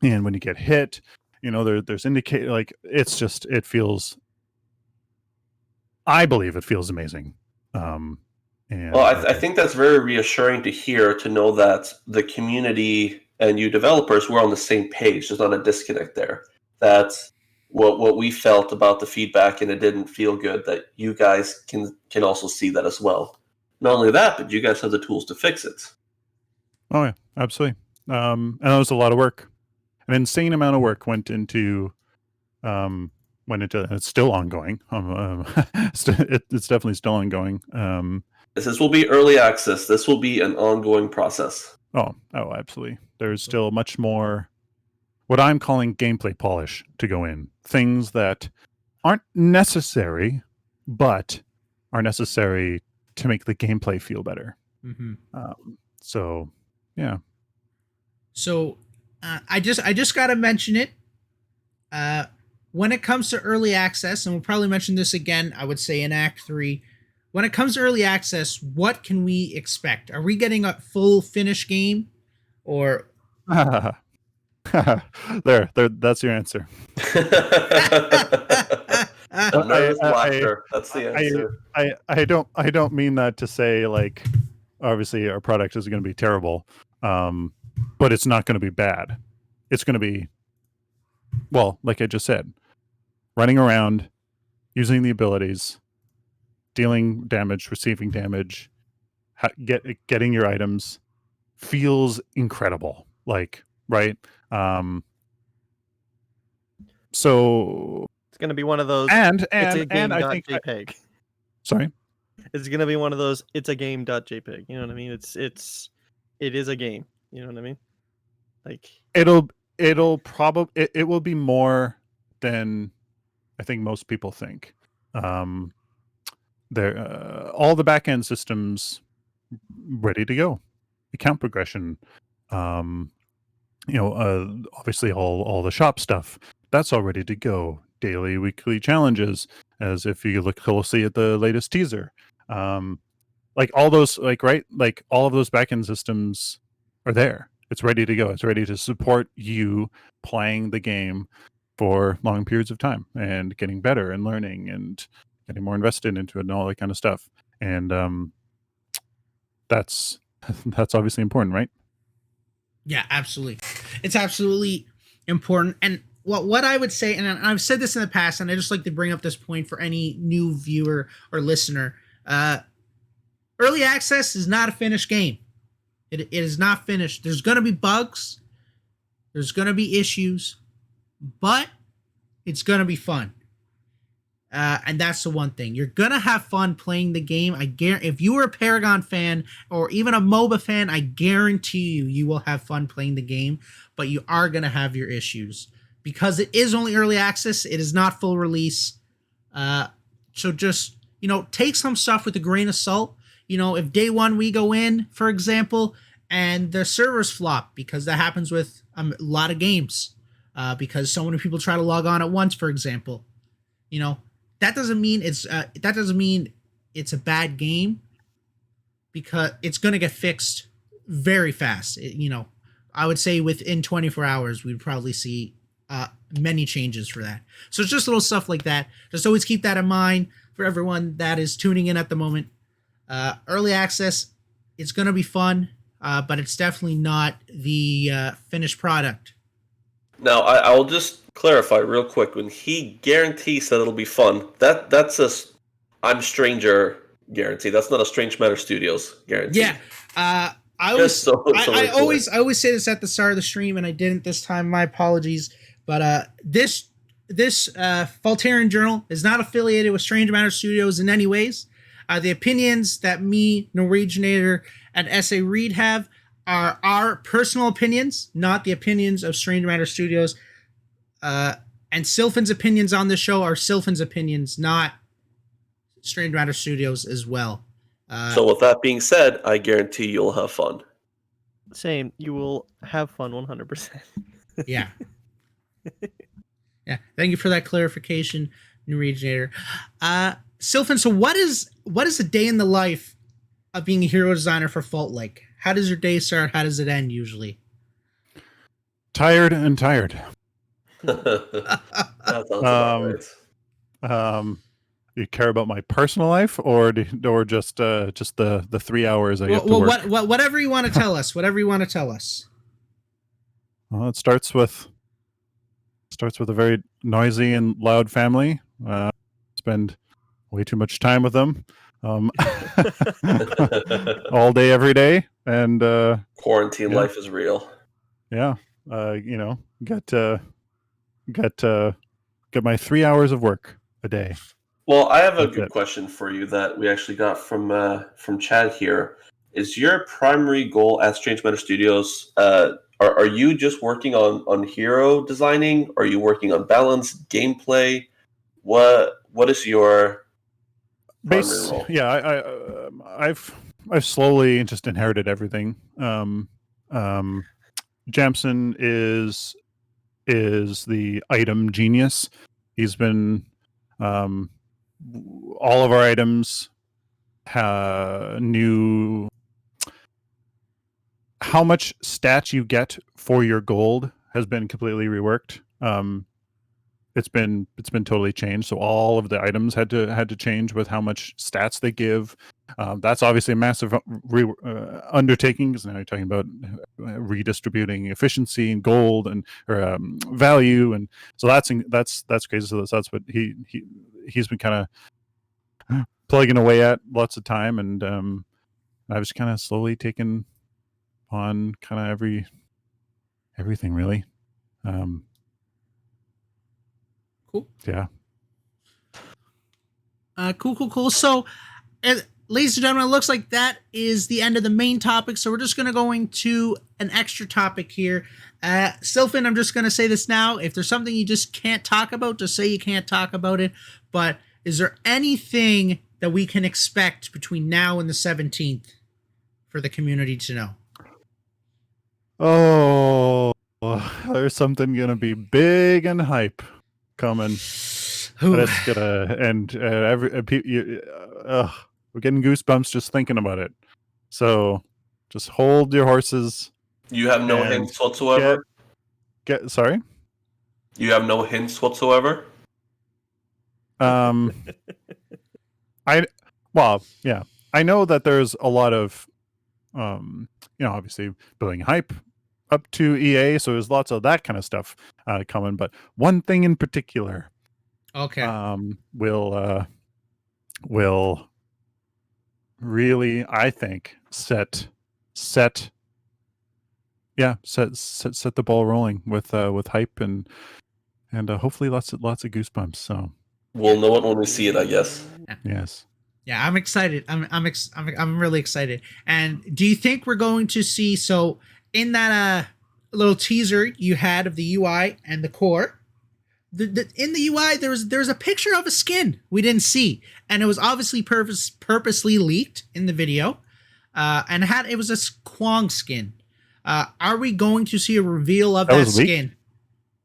Speaker 4: when you get hit, there's indicate, like, it feels, I believe it feels amazing. And
Speaker 3: Well, I think that's very reassuring to hear, to know that the community and you developers were on the same page. There's not a disconnect there. That what we felt about the feedback and it didn't feel good, that you guys can also see that as well. Not only that, but you guys have the tools to fix it.
Speaker 4: Oh yeah, absolutely. And that was a lot of work. An insane amount of work went into it's still ongoing. It's definitely still ongoing.
Speaker 3: This will be early access. This will be an ongoing process.
Speaker 4: Oh, absolutely. There's still much more, what I'm calling gameplay polish, to go in. Things that aren't necessary, but are necessary to make the gameplay feel better.
Speaker 1: Mm-hmm.
Speaker 4: So, yeah.
Speaker 1: So, I just got to mention it. When it comes to early access, and we'll probably mention this again, I would say in Act 3, when it comes to early access, what can we expect? Are we getting a full finished game? Or...
Speaker 4: there, that's your answer.
Speaker 3: Nervous laughter. That's the answer.
Speaker 4: I don't mean that to say, like, obviously our product is going to be terrible, but it's not going to be bad. It's going to be, well, like I just said, running around, using the abilities, dealing damage, receiving damage, getting your items, feels incredible. Like, right? So
Speaker 2: It's going to be one of those.
Speaker 4: and
Speaker 2: it's a game.
Speaker 4: I think
Speaker 2: JPEG.
Speaker 4: Sorry.
Speaker 2: It's going to be one of those. It's a game.jpg. You know what I mean? It is a game. You know what I mean? Like, it'll probably, it will be more than I think most people think. There, all the back-end systems ready to go. Account progression, obviously all the shop stuff, that's all ready to go. Daily, weekly challenges, as if you look closely at the latest teaser. Like all those, like, right? Like all of those back-end systems are there. It's ready to go. It's ready to support you playing the game for long periods of time and getting better and learning and getting more invested into it and all that kind of stuff. And that's obviously important, right?
Speaker 1: Yeah, absolutely. It's absolutely important. And what I would say, and I've said this in the past, and I just like to bring up this point for any new viewer or listener, early access is not a finished game. It is not finished. There's going to be bugs. There's going to be issues. But it's going to be fun. And that's the one thing. You're going to have fun playing the game. I guarantee, if you were a Paragon fan or even a MOBA fan, I guarantee you will have fun playing the game. But you are going to have your issues. Because it is only early access. It is not full release. So just, take some stuff with a grain of salt. If day one we go in, for example, and the servers flop, because that happens with a lot of games, because so many people try to log on at once, for example, that doesn't mean it's a bad game, because it's going to get fixed very fast. I would say within 24 hours, we'd probably see many changes for that. So it's just little stuff like that. Just always keep that in mind for everyone that is tuning in at the moment. Early access, it's going to be fun, but it's definitely not the finished product.
Speaker 3: Now, I'll just clarify real quick. When he guarantees that it'll be fun, that's a I'm Stranger guarantee. That's not a Strange Matter Studios guarantee.
Speaker 1: Yeah. I
Speaker 3: Yes,
Speaker 1: always,
Speaker 3: so
Speaker 1: I always say this at the start of the stream, and I didn't this time. My apologies. But this Faultarian Journal is not affiliated with Strange Matter Studios in any ways. The opinions that me, Norweginator, and EssayRead have are our personal opinions, not the opinions of Strange Matter Studios. And Sylphin's opinions on the show are Sylphin's opinions, not Strange Matter Studios as well.
Speaker 3: So with that being said, I guarantee you'll have fun.
Speaker 2: Same. You will have fun 100%.
Speaker 1: Yeah. Yeah. Thank you for that clarification, Norweginator. Sylphin, so what is a day in the life of being a hero designer for Fault Lake? How does your day start? How does it end usually?
Speaker 4: Tired and tired.
Speaker 3: That sounds about right.
Speaker 4: You care about my personal life, or just the 3 hours I get to work?
Speaker 1: Whatever you want to tell us. Whatever you want to tell us.
Speaker 4: Well, it starts with a very noisy and loud family. Spend way too much time with them, all day, every day, and
Speaker 3: Quarantine
Speaker 4: yeah.
Speaker 3: life is real.
Speaker 4: yeah, get my 3 hours of work a day.
Speaker 3: Well, I have a
Speaker 4: That's
Speaker 3: good
Speaker 4: it.
Speaker 3: question for you that we actually got from Chad here. Is your primary goal at Strange Matter Studios? Are you just working on hero designing? Are you working on balance, gameplay? What is your primary role?
Speaker 4: Yeah, I've slowly just inherited everything. Jamson is the item genius. He's been all of our items knew how much stats you get for your gold has been completely reworked. It's been totally changed. So all of the items had to change with how much stats they give. That's obviously a massive undertaking, because now you're talking about redistributing efficiency and gold and value, and so that's crazy. So that's what he's been kind of plugging away at lots of time, and I've just kind of slowly taken on kind of everything really.
Speaker 1: Cool.
Speaker 4: Yeah.
Speaker 1: Cool. So, ladies and gentlemen, it looks like that is the end of the main topic. So we're just going to go into an extra topic here. Sylphin, I'm just going to say this now. If there's something you just can't talk about, just say you can't talk about it. But is there anything that we can expect between now and the 17th for the community to know?
Speaker 4: Oh, there's something going to be big and hype coming. That's gonna and we're getting goosebumps just thinking about it. So just hold your horses.
Speaker 3: You have no hints whatsoever?
Speaker 4: Sorry?
Speaker 3: You have no hints whatsoever?
Speaker 4: I know that there's a lot of obviously building hype up to EA, so there's lots of that kind of stuff coming, but one thing in particular will really, I think, set the ball rolling with hype and hopefully lots of goosebumps. So
Speaker 3: we'll know it when we see it, I guess.
Speaker 4: Yes.
Speaker 1: Yeah, I'm excited. I'm really excited. And do you think we're going to see, so in that little teaser you had of the UI and the core, in the UI there was a picture of a skin we didn't see, and it was obviously purposely leaked in the video, and it was a Kwong skin. Are we going to see a reveal of that skin?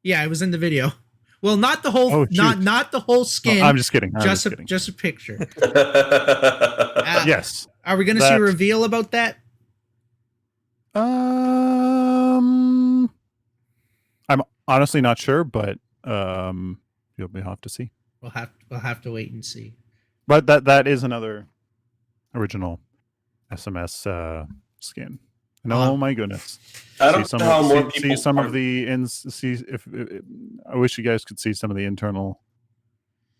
Speaker 1: Yeah, it was in the video. Well, not the whole, not the whole skin.
Speaker 4: Oh, I'm just kidding.
Speaker 1: Just a picture.
Speaker 4: Yes.
Speaker 1: Are we going to see a reveal about that?
Speaker 4: I'm honestly not sure, but you'll have to see.
Speaker 1: We'll have to wait and see.
Speaker 4: But that is another original SMS skin. And oh my goodness!
Speaker 3: I don't know how more people
Speaker 4: see some of the I wish you guys could see some of the internal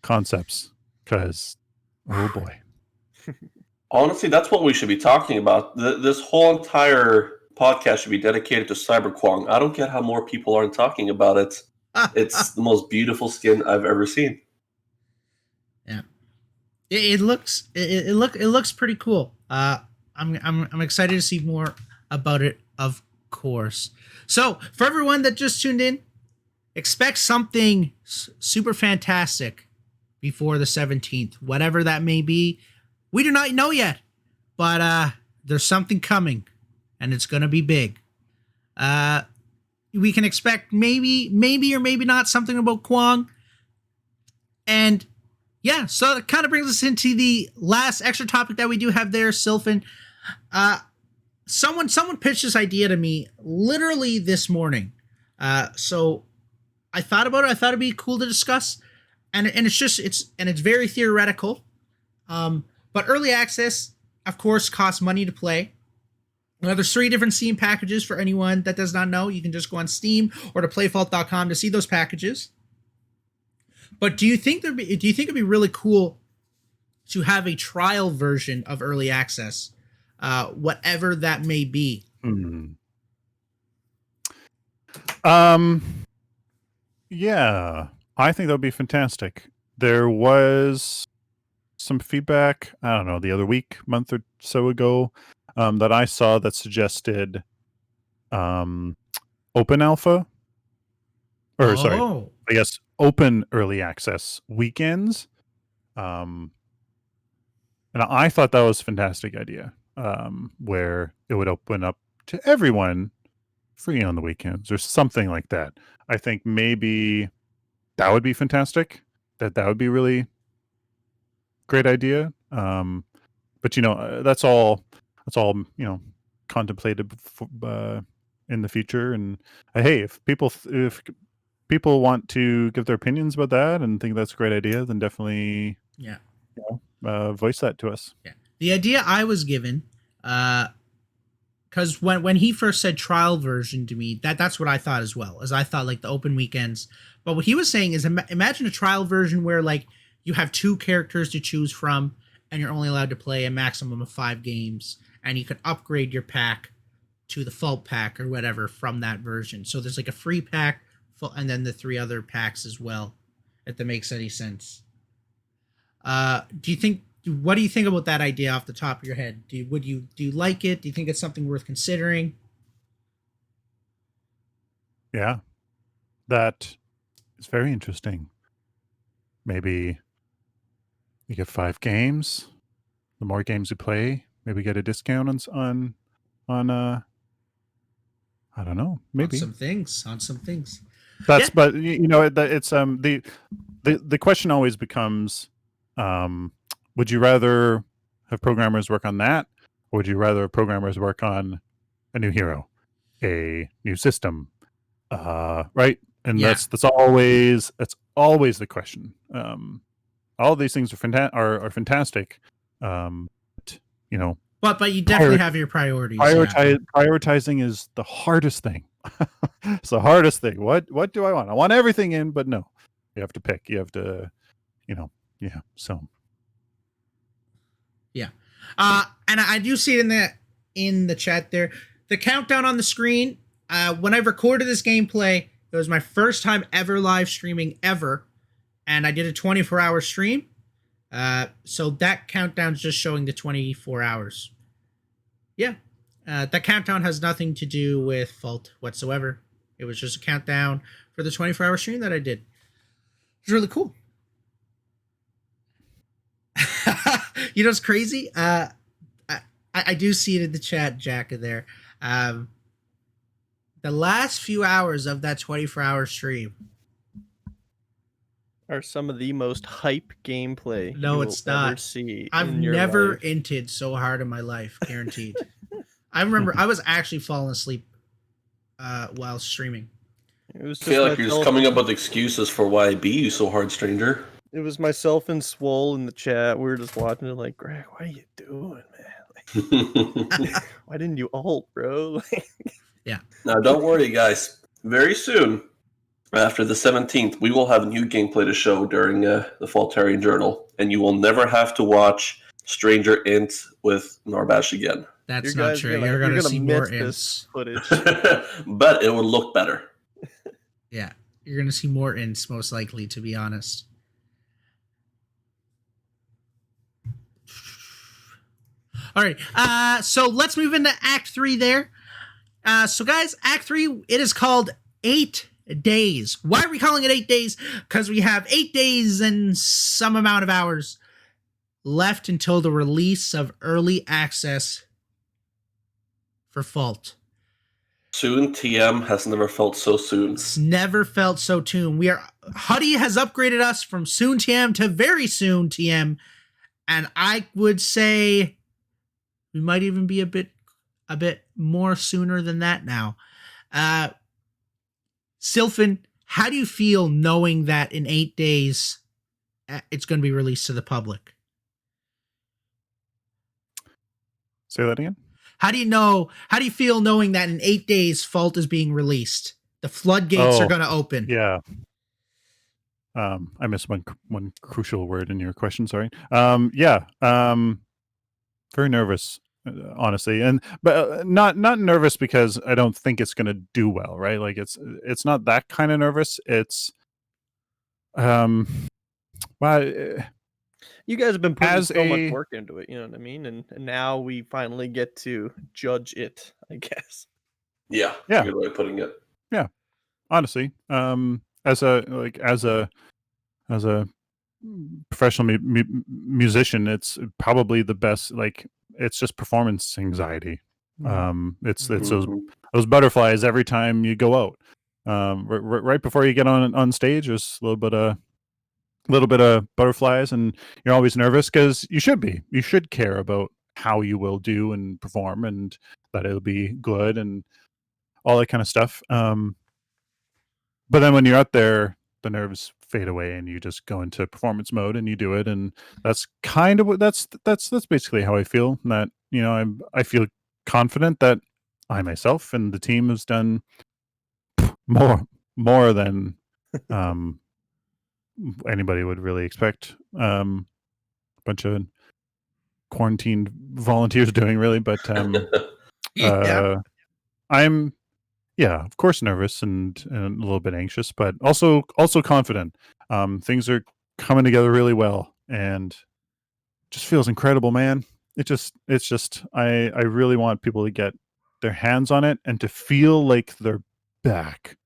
Speaker 4: concepts, because oh boy.
Speaker 3: Honestly, that's what we should be talking about. This whole entire podcast should be dedicated to Cyberquang. I don't get how more people aren't talking about it. It's the most beautiful skin I've ever seen.
Speaker 1: Yeah, it looks pretty cool. I'm excited to see more about it, of course. So for everyone that just tuned in, expect something super fantastic before the 17th, whatever that may be. We do not know yet, but there's something coming, and it's going to be big. We can expect maybe or maybe not something about Kwang. And yeah, so it kind of brings us into the last extra topic that we do have there, Sylphin. Someone pitched this idea to me literally this morning. So I thought about it. I thought it'd be cool to discuss. And it's very theoretical. But early access, of course, costs money to play. Now, there's 3 different Steam packages for anyone that does not know. You can just go on Steam or to playfault.com to see those packages. But do you think it'd be really cool to have a trial version of early access, whatever that may be?
Speaker 4: Yeah, I think that would be fantastic. There was some feedback, I don't know, the other month or so ago, that I saw that suggested open alpha, or sorry, I guess open early access weekends. And I thought that was a fantastic idea, where it would open up to everyone free on the weekends or something like that. I think maybe that would be fantastic. That would be really great idea. But that's all contemplated in the future. And hey, if people want to give their opinions about that and think that's a great idea, then definitely voice that to us.
Speaker 1: Yeah, the idea I was given, because when he first said trial version to me, that's what I thought as well. As I thought like the open weekends. But what he was saying is, imagine a trial version where like you have 2 characters to choose from, and you're only allowed to play a maximum of 5 games, and you could upgrade your pack to the Fault pack or whatever from that version. So there's like a free pack, and then the 3 other packs as well, if that makes any sense. What do you think about that idea off the top of your head? Do you like it? Do you think it's something worth considering?
Speaker 4: Yeah, that is very interesting. Maybe you get 5 games. The more games you play, maybe get a discount on I don't know, maybe
Speaker 1: on some things.
Speaker 4: That's but it's the question always becomes, would you rather have programmers work on that, or would you rather programmers work on a new hero, a new system, right? And that's always the question. All of these things are fantastic, but
Speaker 1: you definitely have your priorities.
Speaker 4: Prioritizing is the hardest thing. It's the hardest thing. What do I want? I want everything in, but no, you have to pick. You have to, So.
Speaker 1: Yeah, and I do see it in the chat there. The countdown on the screen. When I recorded this gameplay, it was my first time ever live streaming ever, and I did a 24-hour stream. So that countdown's just showing the 24 hours. Yeah. That countdown has nothing to do with Fault whatsoever. It was just a countdown for the 24-hour stream that I did. It was really cool. It's crazy? I do see it in the chat, Jack, in there. The last few hours of that 24-hour stream
Speaker 2: are some of the most hype gameplay
Speaker 1: it's not.
Speaker 2: Ever see.
Speaker 1: I've never inted so hard in my life, guaranteed. I remember I was actually falling asleep while streaming.
Speaker 3: I feel like you're just coming up with excuses for why I beat you so hard, stranger.
Speaker 2: It was myself and Swole in the chat. We were just watching it like, Greg, what are you doing, man? Why didn't you ult, bro?
Speaker 1: Yeah.
Speaker 3: Now, don't worry, guys. Very soon, after the 17th, we will have new gameplay to show during the Faultarian Journal, and you will never have to watch Stranger Int with Norbash again.
Speaker 1: That's
Speaker 2: You
Speaker 1: not
Speaker 2: guys
Speaker 1: true.
Speaker 2: gonna-
Speaker 1: You're
Speaker 2: you're
Speaker 1: gonna
Speaker 2: gonna
Speaker 1: see more
Speaker 2: miss
Speaker 1: ints.
Speaker 2: this footage.
Speaker 3: But it would look better.
Speaker 1: Yeah, you're gonna see more ints most likely. To be honest. All right. So let's move into Act 3 there. So guys, Act 3, it is called 8 Days. Why are we calling it 8 Days? Because we have 8 days and some amount of hours left until the release of early access for Fault.
Speaker 3: Soon TM has never felt so soon.
Speaker 1: It's never felt so soon. Huddy has upgraded us from soon TM to very soon TM, and I would say we might even be a bit more sooner than that now. Sylphin, how do you feel knowing that in 8 days it's going to be released to the public?
Speaker 4: Say that again.
Speaker 1: How do you feel knowing that in 8 days Fault is being released? The floodgates are going to open.
Speaker 4: Yeah. I missed one crucial word in your question. Sorry. Yeah. Very nervous, honestly, but not nervous because I don't think it's going to do well, right? Like it's not that kind of nervous. It's well,
Speaker 2: You guys have been putting
Speaker 4: As
Speaker 2: so much
Speaker 4: a-
Speaker 2: work into it, you know what I mean? And now we finally get to judge it, I guess.
Speaker 3: Yeah,
Speaker 4: Yeah.
Speaker 3: Good way of putting it.
Speaker 4: honestly, as a professional musician, it's probably the best. Like it's just performance anxiety. It's
Speaker 3: Mhm.
Speaker 4: those butterflies every time you go out. Right before you get on stage, there's a little bit of butterflies, and you're always nervous because you should care about how you will do and perform, and that it'll be good and all that kind of stuff. But then when you're out there, the nerves fade away and you just go into performance mode and you do it, and that's kind of what that's basically how I feel. That I feel confident that I myself and the team has done more than anybody would really expect. Bunch of quarantined volunteers doing, really, but
Speaker 1: Yeah.
Speaker 4: I'm of course nervous and a little bit anxious, but also confident. Things are coming together really well, and just feels incredible, man. It's just I really want people to get their hands on it and to feel like they're back,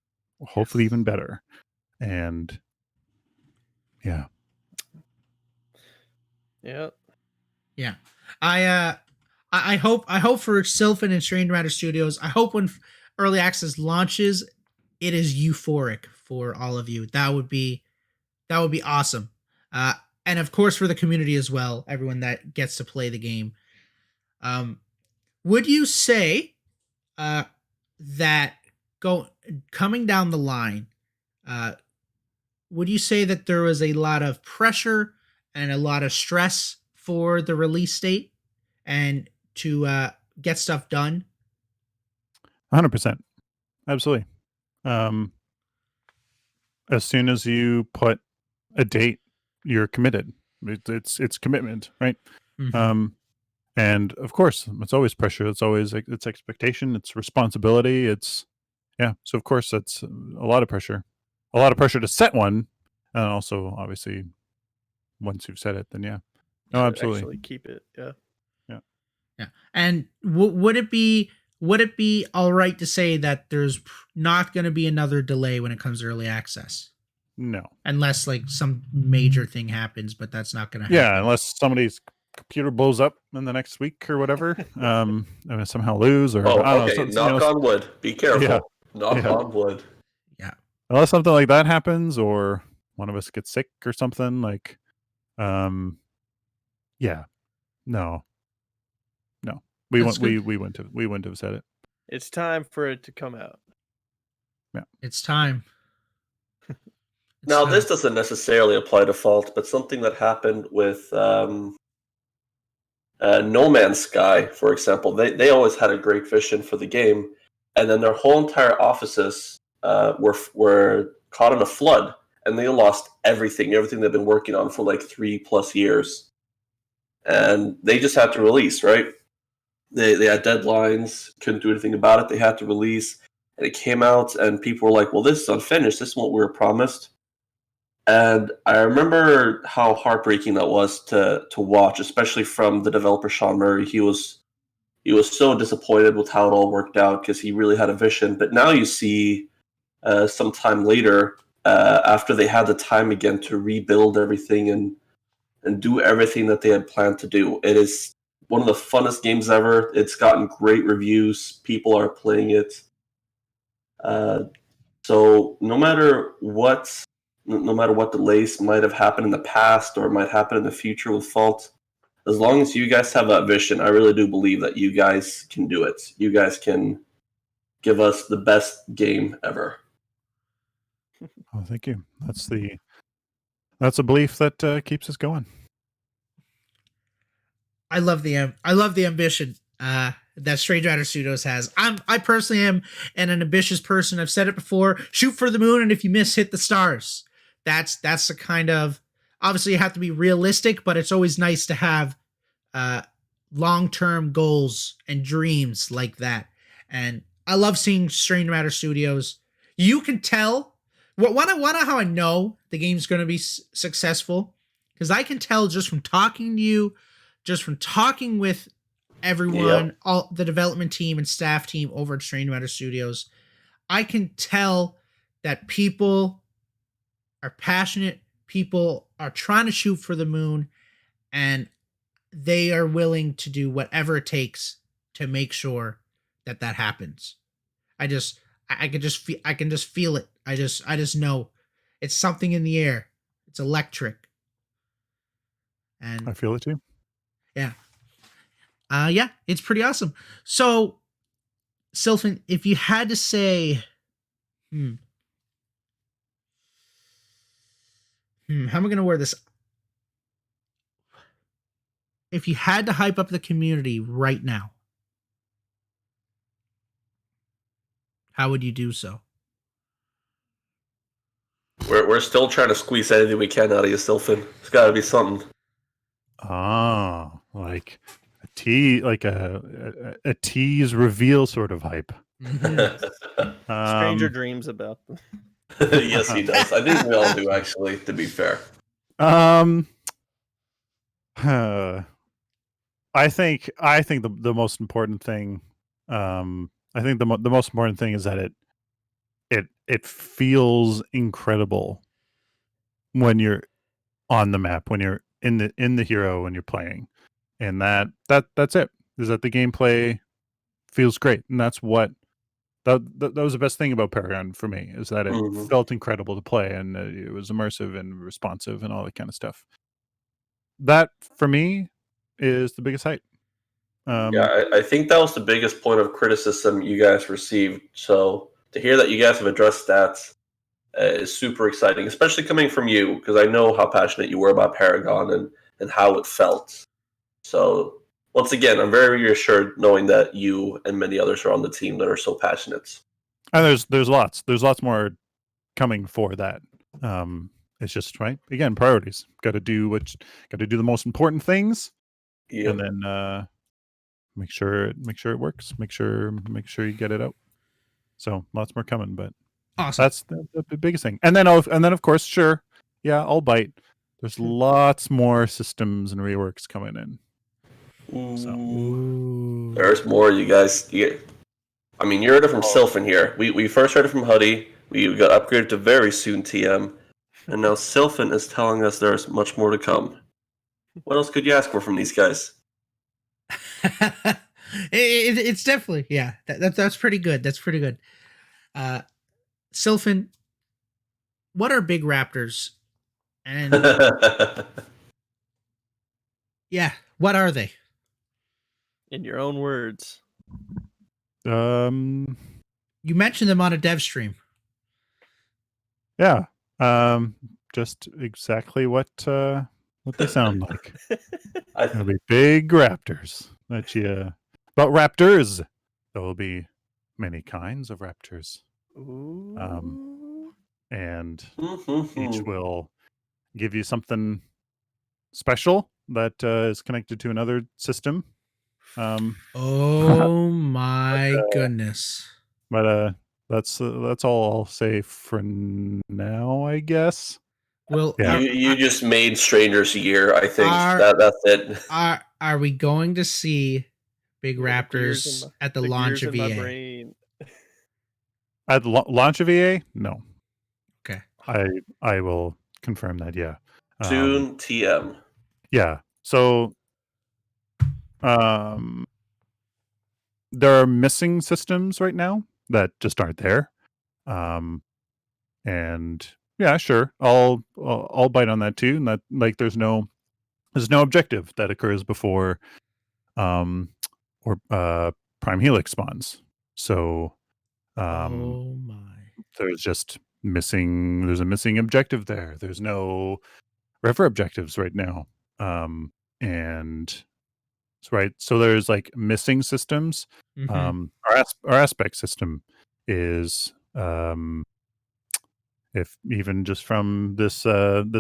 Speaker 4: hopefully even better. And yeah,
Speaker 2: Yeah.
Speaker 1: Yeah. I hope for Sylphin and Strange Matter Studios, I hope when early access launches, it is euphoric for all of you. That would be awesome. And of course for the community as well, everyone that gets to play the game. Would you say that coming down the line, would you say that there was a lot of pressure and a lot of stress for the release date and to get stuff done?
Speaker 4: 100%, absolutely. As soon as you put a date, you're committed. It's commitment, right?
Speaker 1: Mhm.
Speaker 4: And of course, it's always pressure. It's always it's expectation. It's responsibility. So of course, that's a lot of pressure. A lot of pressure to set one, and also obviously, once you've set it, then no, absolutely.
Speaker 2: Actually keep it. Yeah.
Speaker 1: Yeah. And would it be all right to say that there's not going to be another delay when it comes to early access?
Speaker 4: No.
Speaker 1: Unless like some major thing happens, but that's not going to happen.
Speaker 4: Yeah, unless somebody's computer blows up in the next week or whatever, and somehow lose or
Speaker 3: Oh,
Speaker 4: I don't
Speaker 3: okay.
Speaker 4: know.
Speaker 3: Knock on wood. Be careful.
Speaker 4: Yeah.
Speaker 3: Knock
Speaker 4: Yeah.
Speaker 3: on wood.
Speaker 1: Yeah.
Speaker 4: Unless something like that happens, or one of us gets sick or something, like, no, we
Speaker 1: That's
Speaker 4: wouldn't have said it.
Speaker 2: It's time for it to come out.
Speaker 1: It's time.
Speaker 3: Now, this doesn't necessarily apply to Fault, but something that happened with No Man's Sky, for example, they always had a great vision for the game, and then their whole entire offices were caught in a flood, and they lost everything they've been working on for like 3+ years. and they just had to release, right? They had deadlines, couldn't do anything about it. They had to release, and it came out, and people were like, "Well, this is unfinished. This is what we were promised." And I remember how heartbreaking that was to watch, especially from the developer Sean Murray. He was so disappointed with how it all worked out because he really had a vision. But now you see, some time later, after they had the time again to rebuild everything and do everything that they had planned to do, it is one of the funnest games ever. It's gotten great reviews. People are playing it. So no matter what delays might have happened in the past or might happen in the future with Fault, as long as you guys have that vision, I really do believe that you guys can do it. You guys can give us the best game ever.
Speaker 4: Oh, thank you. That's a belief that keeps us going.
Speaker 1: I love the ambition that Strange Matter Studios has. I personally am an ambitious person. I've said it before. Shoot for the moon, and if you miss, hit the stars. That's the kind of, obviously you have to be realistic, but it's always nice to have long-term goals and dreams like that. And I love seeing Strange Matter Studios. You can tell how I know the game's going to be successful, because I can tell just from talking to you, just from talking with everyone, all the development team and staff team over at Strange Matter Studios. I can tell that people are passionate, people are trying to shoot for the moon, and they are willing to do whatever it takes to make sure that happens. I can just feel it. I just know it's something in the air. It's electric. And
Speaker 4: I feel it too.
Speaker 1: yeah. Yeah, it's pretty awesome. So, Sylphin, if you had to say, how am I going to word this? If you had to hype up the community right now, how would you do so?
Speaker 3: We're still trying to squeeze anything we can out of you, Sylphin. It's got to be something.
Speaker 4: Like a tease reveal sort of hype.
Speaker 2: Stranger dreams about them.
Speaker 3: Yes, he does. I think we all do, actually, to be fair.
Speaker 4: I think the most important thing, I think the most important thing is that it feels incredible when you're on the map, when you're in the hero, when you're playing, and that's it. Is that the gameplay feels great, and that's what that was the best thing about Paragon for me, is that it felt incredible to play, and it was immersive and responsive and all that kind of stuff. That for me is the biggest hype.
Speaker 3: I think that was the biggest point of criticism you guys received. So to hear that you guys have addressed that is super exciting, especially coming from you, because I know how passionate you were about Paragon and how it felt. So once again, I'm very reassured knowing that you and many others are on the team that are so passionate.
Speaker 4: And there's lots more coming for that. It's just, right, again, priorities. Got to do the most important things, and then make sure it works. Make sure you get it out. So lots more coming, but
Speaker 1: awesome.
Speaker 4: That's the biggest thing. And then of course, sure, yeah, I'll bite. There's lots more systems and reworks coming in.
Speaker 3: So there's more, you guys. I mean, you heard it from Sylphin here. We first heard it from Huddy. We got upgraded to very soon TM, and now Sylphin is telling us there's much more to come. What else could you ask for from these guys?
Speaker 1: It's definitely, yeah. That's pretty good. That's pretty good. Sylphin, what are big raptors? And yeah, what are they?
Speaker 2: In your own words.
Speaker 1: You mentioned them on a dev stream.
Speaker 4: Yeah. Just exactly what they sound like. It'll be big raptors. But raptors. There will be many kinds of raptors. And each will give you something special that is connected to another system.
Speaker 1: Oh my goodness.
Speaker 4: But that's all I'll say for now, I guess.
Speaker 1: Well,
Speaker 4: Yeah.
Speaker 3: You just made Stranger's Year. I think
Speaker 1: Are-
Speaker 3: that's it.
Speaker 1: are we going to see Big
Speaker 2: Yeah, the gears
Speaker 1: Raptors
Speaker 2: in
Speaker 1: at the
Speaker 2: the
Speaker 1: launch
Speaker 2: gears
Speaker 1: of
Speaker 2: in my
Speaker 1: EA?
Speaker 2: brain.
Speaker 4: At launch of EA, no.
Speaker 1: Okay.
Speaker 4: I will confirm that. Yeah.
Speaker 3: Soon, TM.
Speaker 4: Yeah. So, there are missing systems right now that just aren't there. And yeah, sure, I'll bite on that too. And that, like, there's no objective that occurs before, or Prime Helix spawns. So,
Speaker 1: Oh my.
Speaker 4: there's just there's a missing objective there. There's no river objectives right now. And right, so there's like missing systems.
Speaker 1: Mhm.
Speaker 4: Our aspect system is, if even just from this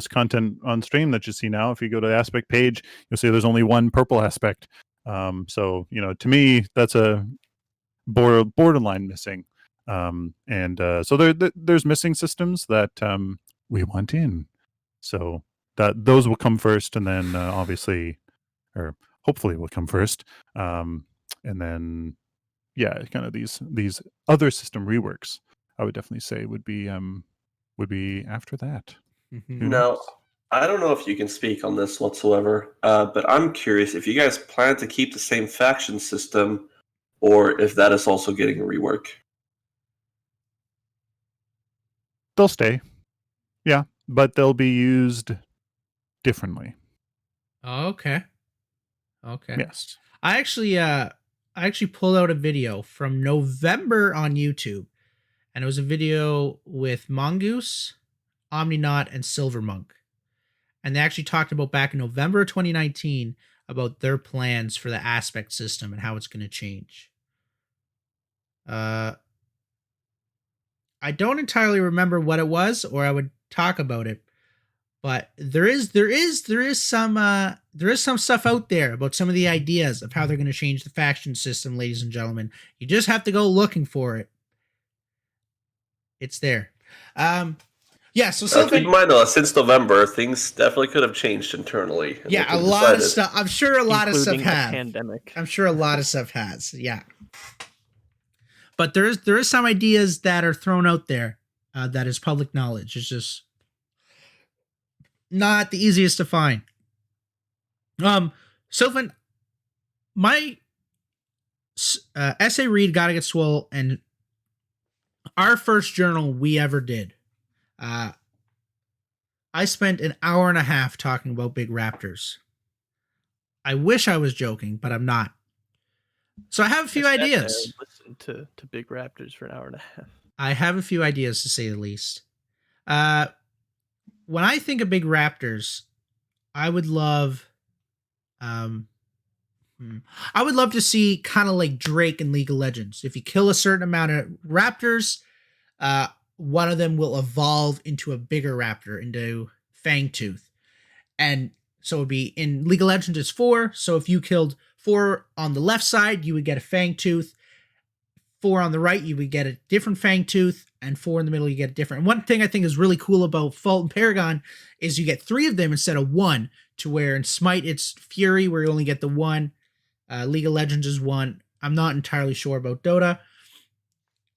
Speaker 4: content on stream that you see now, if you go to the aspect page, you'll see there's only one purple aspect. So to me, that's a borderline missing. And so there's missing systems that we want in. So that those will come first, and then obviously, or hopefully, will come first. And then, yeah, kind of these other system reworks, I would definitely say would be after that.
Speaker 1: Mhm.
Speaker 4: Who
Speaker 3: Now,
Speaker 4: knows?
Speaker 3: I don't know if you can speak on this whatsoever, but I'm curious if you guys plan to keep the same faction system, or if that is also getting a rework.
Speaker 4: They'll stay, yeah, but they'll be used differently.
Speaker 1: Okay. Okay.
Speaker 4: Yes.
Speaker 1: I actually pulled out a video from November on YouTube, and it was a video with Mongoose, Omninaut, and Silvermonk. And they actually talked about back in November of 2019 about their plans for the aspect system and how it's going to change. I don't entirely remember what it was, or I would talk about it. But there is some stuff out there about some of the ideas of how they're going to change the faction system, ladies and gentlemen. You just have to go looking for it. It's there. Yeah, so
Speaker 3: Keep in
Speaker 1: Sylphin,
Speaker 3: mind, though, since November, things definitely could have changed internally. and
Speaker 1: yeah,
Speaker 3: they
Speaker 1: a
Speaker 3: could have
Speaker 1: lot of
Speaker 3: decided.
Speaker 1: stuff. I'm sure a lot of stuff
Speaker 2: Including a
Speaker 1: have.
Speaker 2: pandemic.
Speaker 1: I'm sure a lot of stuff has. Yeah. But there is some ideas that are thrown out there that is public knowledge. It's just not the easiest to find. Sylphin, my EssayRead, GottaGetSwole, and our first journal we ever did. I spent an hour and a half talking about big raptors. I wish I was joking, but I'm not. So I have a few
Speaker 2: I sat there
Speaker 1: ideas.
Speaker 2: and listened to Big Raptors for an hour and a half.
Speaker 1: I have a few ideas, to say the least. When I think of big raptors, I would love to see kind of like Drake in League of Legends. If you kill a certain amount of raptors, one of them will evolve into a bigger raptor, into Fangtooth. And so it would be, in League of Legends it's 4. So if you killed 4 on the left side, you would get a Fangtooth. 4 on the right, you would get a different Fangtooth, and 4 in the middle, you get a different. And one thing I think is really cool about Fault and Paragon is you get 3 of them instead of 1, to where in Smite it's Fury, where you only get the 1. League of Legends is 1. I'm not entirely sure about Dota.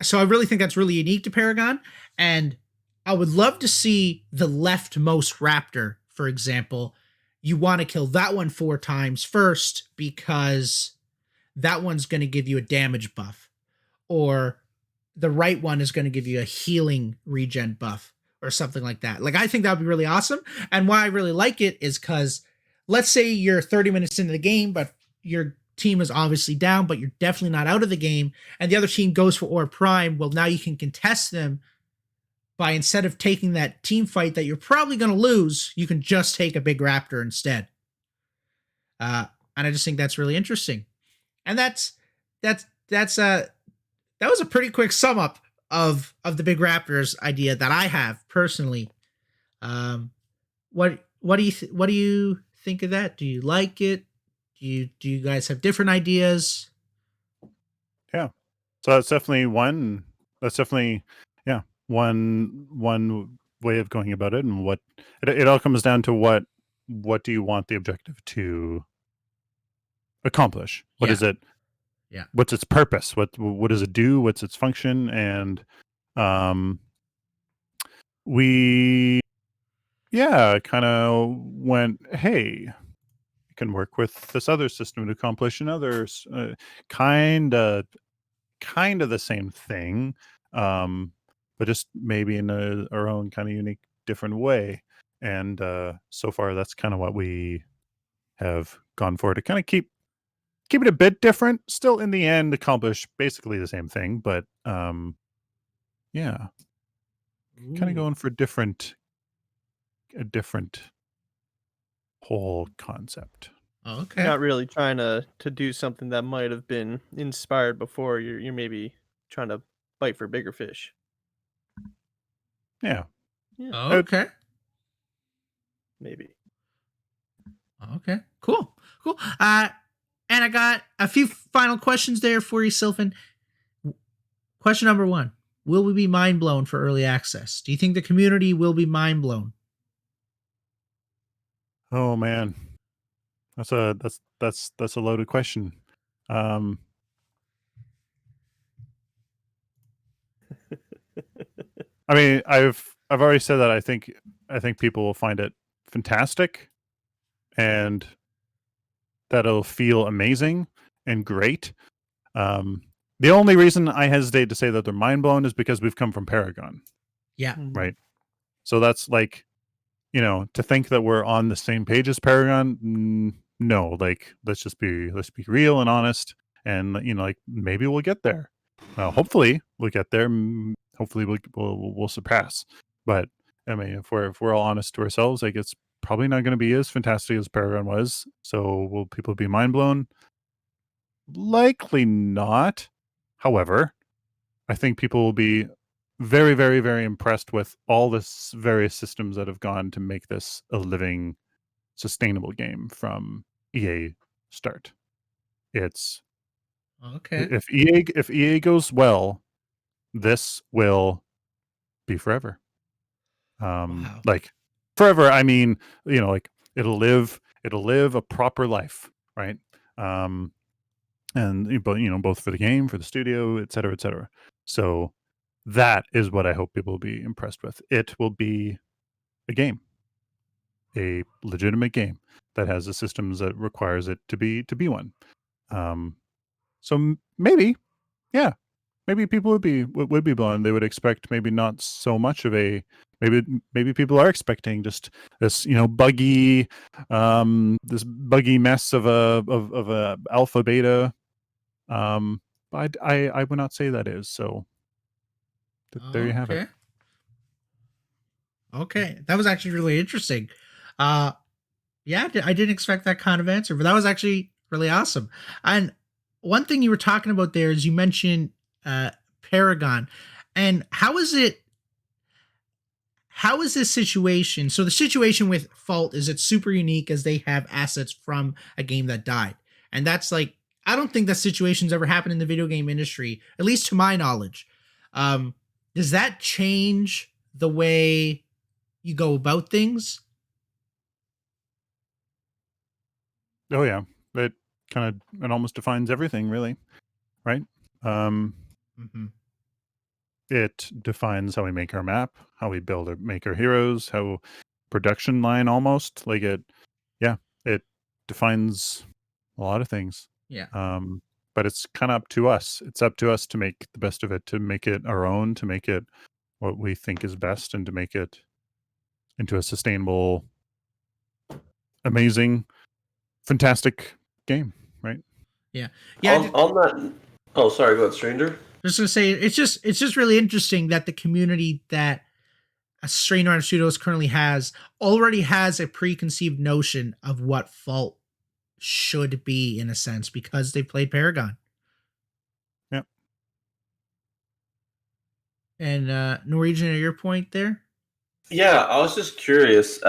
Speaker 1: So I really think that's really unique to Paragon, and I would love to see the leftmost raptor, for example. You want to kill that one 4 times first, because that one's going to give you a damage buff. Or the right one is going to give you a healing regen buff or something like that. Like, I think that would be really awesome. And why I really like it is because, let's say you're 30 minutes into the game, but your team is obviously down, but you're definitely not out of the game, and the other team goes for Orb Prime. Well, now you can contest them by, instead of taking that team fight that you're probably going to lose, you can just take a big raptor instead. And I just think that's really interesting. And that was a pretty quick sum up of the big raptors idea that I have personally. What do you think of that? Do you like it? Do you guys have different ideas?
Speaker 4: So that's definitely one. That's definitely one way of going about it, and what it all comes down to what do you want the objective to accomplish? What is it?
Speaker 1: Yeah.
Speaker 4: What's its purpose? What does it do? What's its function? And we kind of went, hey, you can work with this other system to accomplish another kind of the same thing, but just maybe in our own kind of unique, different way. And so far, that's kind of what we have gone for, to kind of keep it a bit different. Still, in the end, accomplish basically the same thing, but kind of going for a different whole concept.
Speaker 1: Oh, okay.
Speaker 2: Not really trying to do something that might have been inspired before. You're maybe trying to bite for bigger fish.
Speaker 4: Yeah.
Speaker 1: Oh, okay.
Speaker 2: Maybe.
Speaker 1: Okay. Cool. And I got a few final questions there for you, Sylphin. Question number 1. Will we be mind blown for early access? Do you think the community will be mind blown?
Speaker 4: Oh man, that's a loaded question. I mean, I've already said that I think people will find it fantastic, and that it'll feel amazing and great. The only reason I hesitate to say that they're mind blown is because we've come from Paragon,
Speaker 1: Yeah.
Speaker 4: right? So that's like, to think that we're on the same page as Paragon. No, like let's be real and honest, and like maybe we'll get there. Hopefully we'll get there. Hopefully we'll surpass. But I mean, if we're all honest to ourselves, like it's probably not going to be as fantastic as Paragon was. So will people be mind blown? Likely not. However, I think people will be very, very, very impressed with all the various systems that have gone to make this a living, sustainable game from EA start. It's
Speaker 1: Okay.
Speaker 4: if EA goes well, this will be forever.
Speaker 1: Wow.
Speaker 4: Like forever, I mean, like it'll live a proper life, right? And both for the game, for the studio, et cetera, et cetera. So that is what I hope people will be impressed with. It will be a game, a legitimate game that has the systems that requires it to be one. So maybe people would be blown. They would expect maybe not so much of a maybe people are expecting just this buggy mess of a alpha beta. But I would not say that is so. There you have it.
Speaker 1: Okay, that was actually really interesting. Yeah, I didn't expect that kind of answer, but that was actually really awesome. And one thing you were talking about there is you mentioned Paragon, and how is this situation? So the situation with Fault is it's super unique as they have assets from a game that died, and that's like I don't think that situation's ever happened in the video game industry, at least to my knowledge. Does that change the way you go about things?
Speaker 4: Oh yeah, it almost defines everything, really, right? It defines how we make our map, how we make our heroes, how production line almost like it. Yeah, it defines a lot of things.
Speaker 1: Yeah.
Speaker 4: But it's kind of up to us. It's up to us to make the best of it, to make it our own, to make it what we think is best, and to make it into a sustainable, amazing, fantastic game, right?
Speaker 1: Yeah.
Speaker 3: On that. Oh, sorry. Go ahead, stranger.
Speaker 1: Just gonna say it's just really interesting that the community that Stranger on Studios currently has already has a preconceived notion of what Fault should be in a sense because they played Paragon.
Speaker 4: Yep.
Speaker 1: And Norwegian, at your point there.
Speaker 3: Yeah, I was just curious.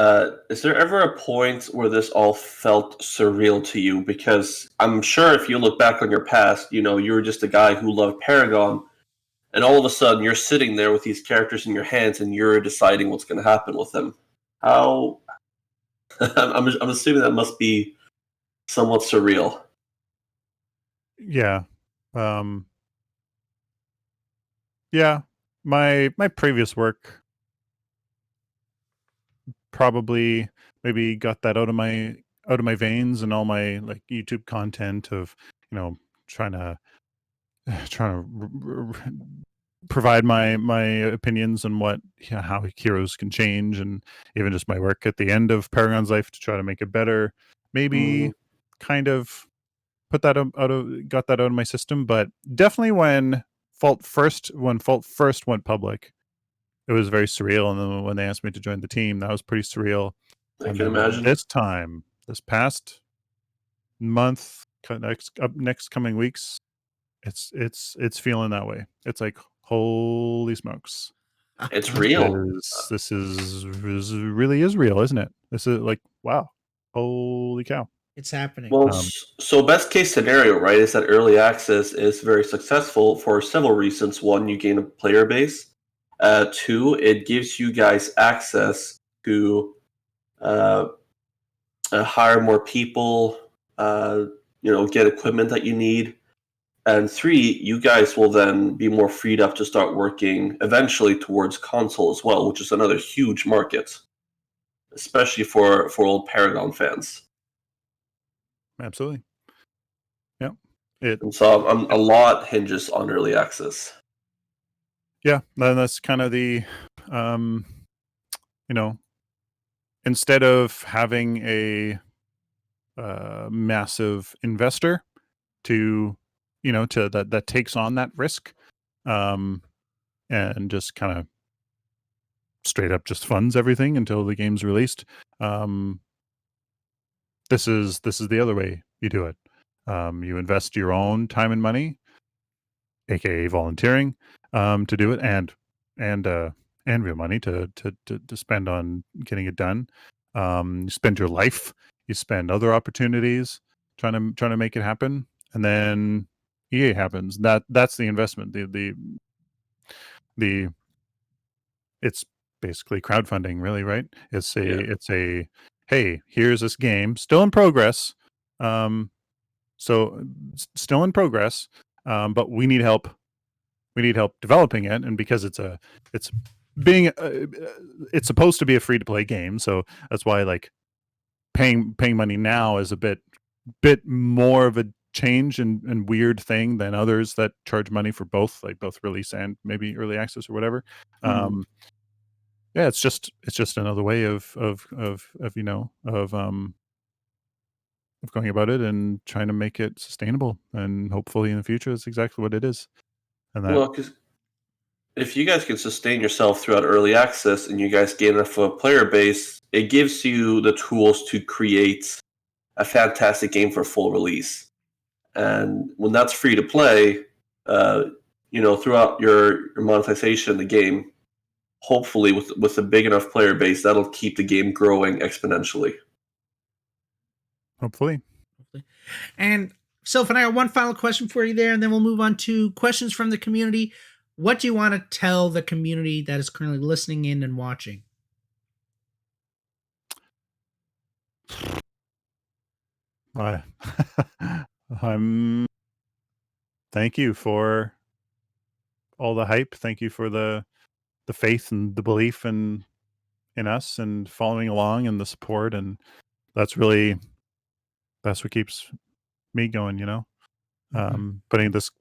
Speaker 3: Is there ever a point where this all felt surreal to you? Because I'm sure if you look back on your past, you were just a guy who loved Paragon, and all of a sudden you're sitting there with these characters in your hands, and you're deciding what's going to happen with them. How? I'm assuming that must be somewhat surreal.
Speaker 4: Yeah. Yeah. My previous work probably maybe got that out of my veins, and all my like YouTube content of, trying to provide my opinions on how heroes can change, and even just my work at the end of Paragon's life to try to make it better. Maybe kind of put that got that out of my system, but definitely when Fault first went public, it was very surreal. And then when they asked me to join the team, that was pretty surreal.
Speaker 3: I
Speaker 4: And
Speaker 3: can
Speaker 4: then
Speaker 3: imagine.
Speaker 4: this past month, next coming weeks, it's feeling that way. It's like, holy smokes,
Speaker 3: It's real.
Speaker 4: this really is real, isn't it? This is like, wow, holy cow.
Speaker 1: It's happening.
Speaker 3: Well, so best case scenario, right, is that early access is very successful for several reasons. One, you gain a player base. Two, it gives you guys access to hire more people, get equipment that you need. And three, you guys will then be more freed up to start working eventually towards console as well, which is another huge market, especially for old Paragon fans.
Speaker 4: Absolutely. Yeah.
Speaker 3: And so a lot hinges on early access.
Speaker 4: Yeah, then that's kind of the, instead of having a massive investor to that takes on that risk, and just kind of straight up just funds everything until the game's released. This is the other way you do it. You invest your own time and money, aka volunteering, to do it, and real money to spend on getting it done. You spend your life, you spend other opportunities trying to make it happen, and then EA happens. That's the investment. The it's basically crowdfunding, really, right? It's a hey, here's this game still in progress. Still in progress, but we need help. We need help developing it, and because it's supposed to be a free to play game, so that's why like paying money now is a bit more of a change and weird thing than others that charge money for both, like both release and maybe early access or whatever. Yeah, it's just another way of going about it and trying to make it sustainable, and hopefully in the future it's exactly what it is. And that,
Speaker 3: Well, because if you guys can sustain yourself throughout early access and you guys gain enough of a player base, it gives you the tools to create a fantastic game for full release. And when that's free to play, throughout your monetization of the game, hopefully with a big enough player base, that'll keep the game growing exponentially.
Speaker 4: hopefully.
Speaker 1: And Sylphin, I got one final question for you there, and then we'll move on to questions from the community. What do you want to tell the community that is currently listening in and watching?
Speaker 4: Thank you for all the hype. Thank you for the faith and the belief in us and following along, and the support, and that's what keeps me going, putting this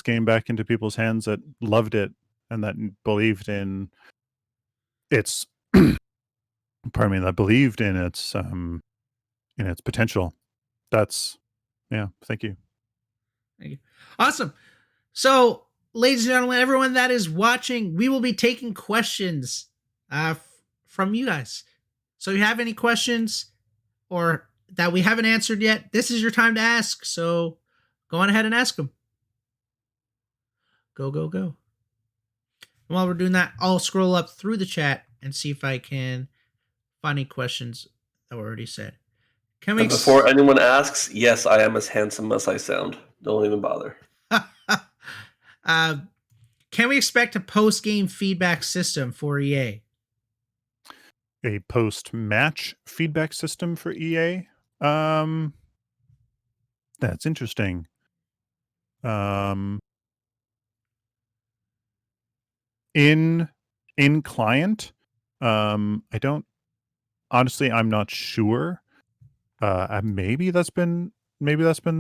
Speaker 4: game back into people's hands that loved it and that believed in its pardon me, that believed in its potential. Thank you.
Speaker 1: Thank you. Awesome. So, ladies and gentlemen, everyone that is watching, we will be taking questions from you guys. So if you have any questions or that we haven't answered yet, this is your time to ask. So go on ahead and ask them. Go. And while we're doing that, I'll scroll up through the chat and see if I can find any questions that were already said. Can we
Speaker 3: And before anyone asks, yes, I am as handsome as I sound. Don't even bother.
Speaker 1: Can we expect a post-game feedback system for EA?
Speaker 4: A post-match feedback system for EA. That's interesting. In client, I don't honestly. I'm not sure. Maybe that's been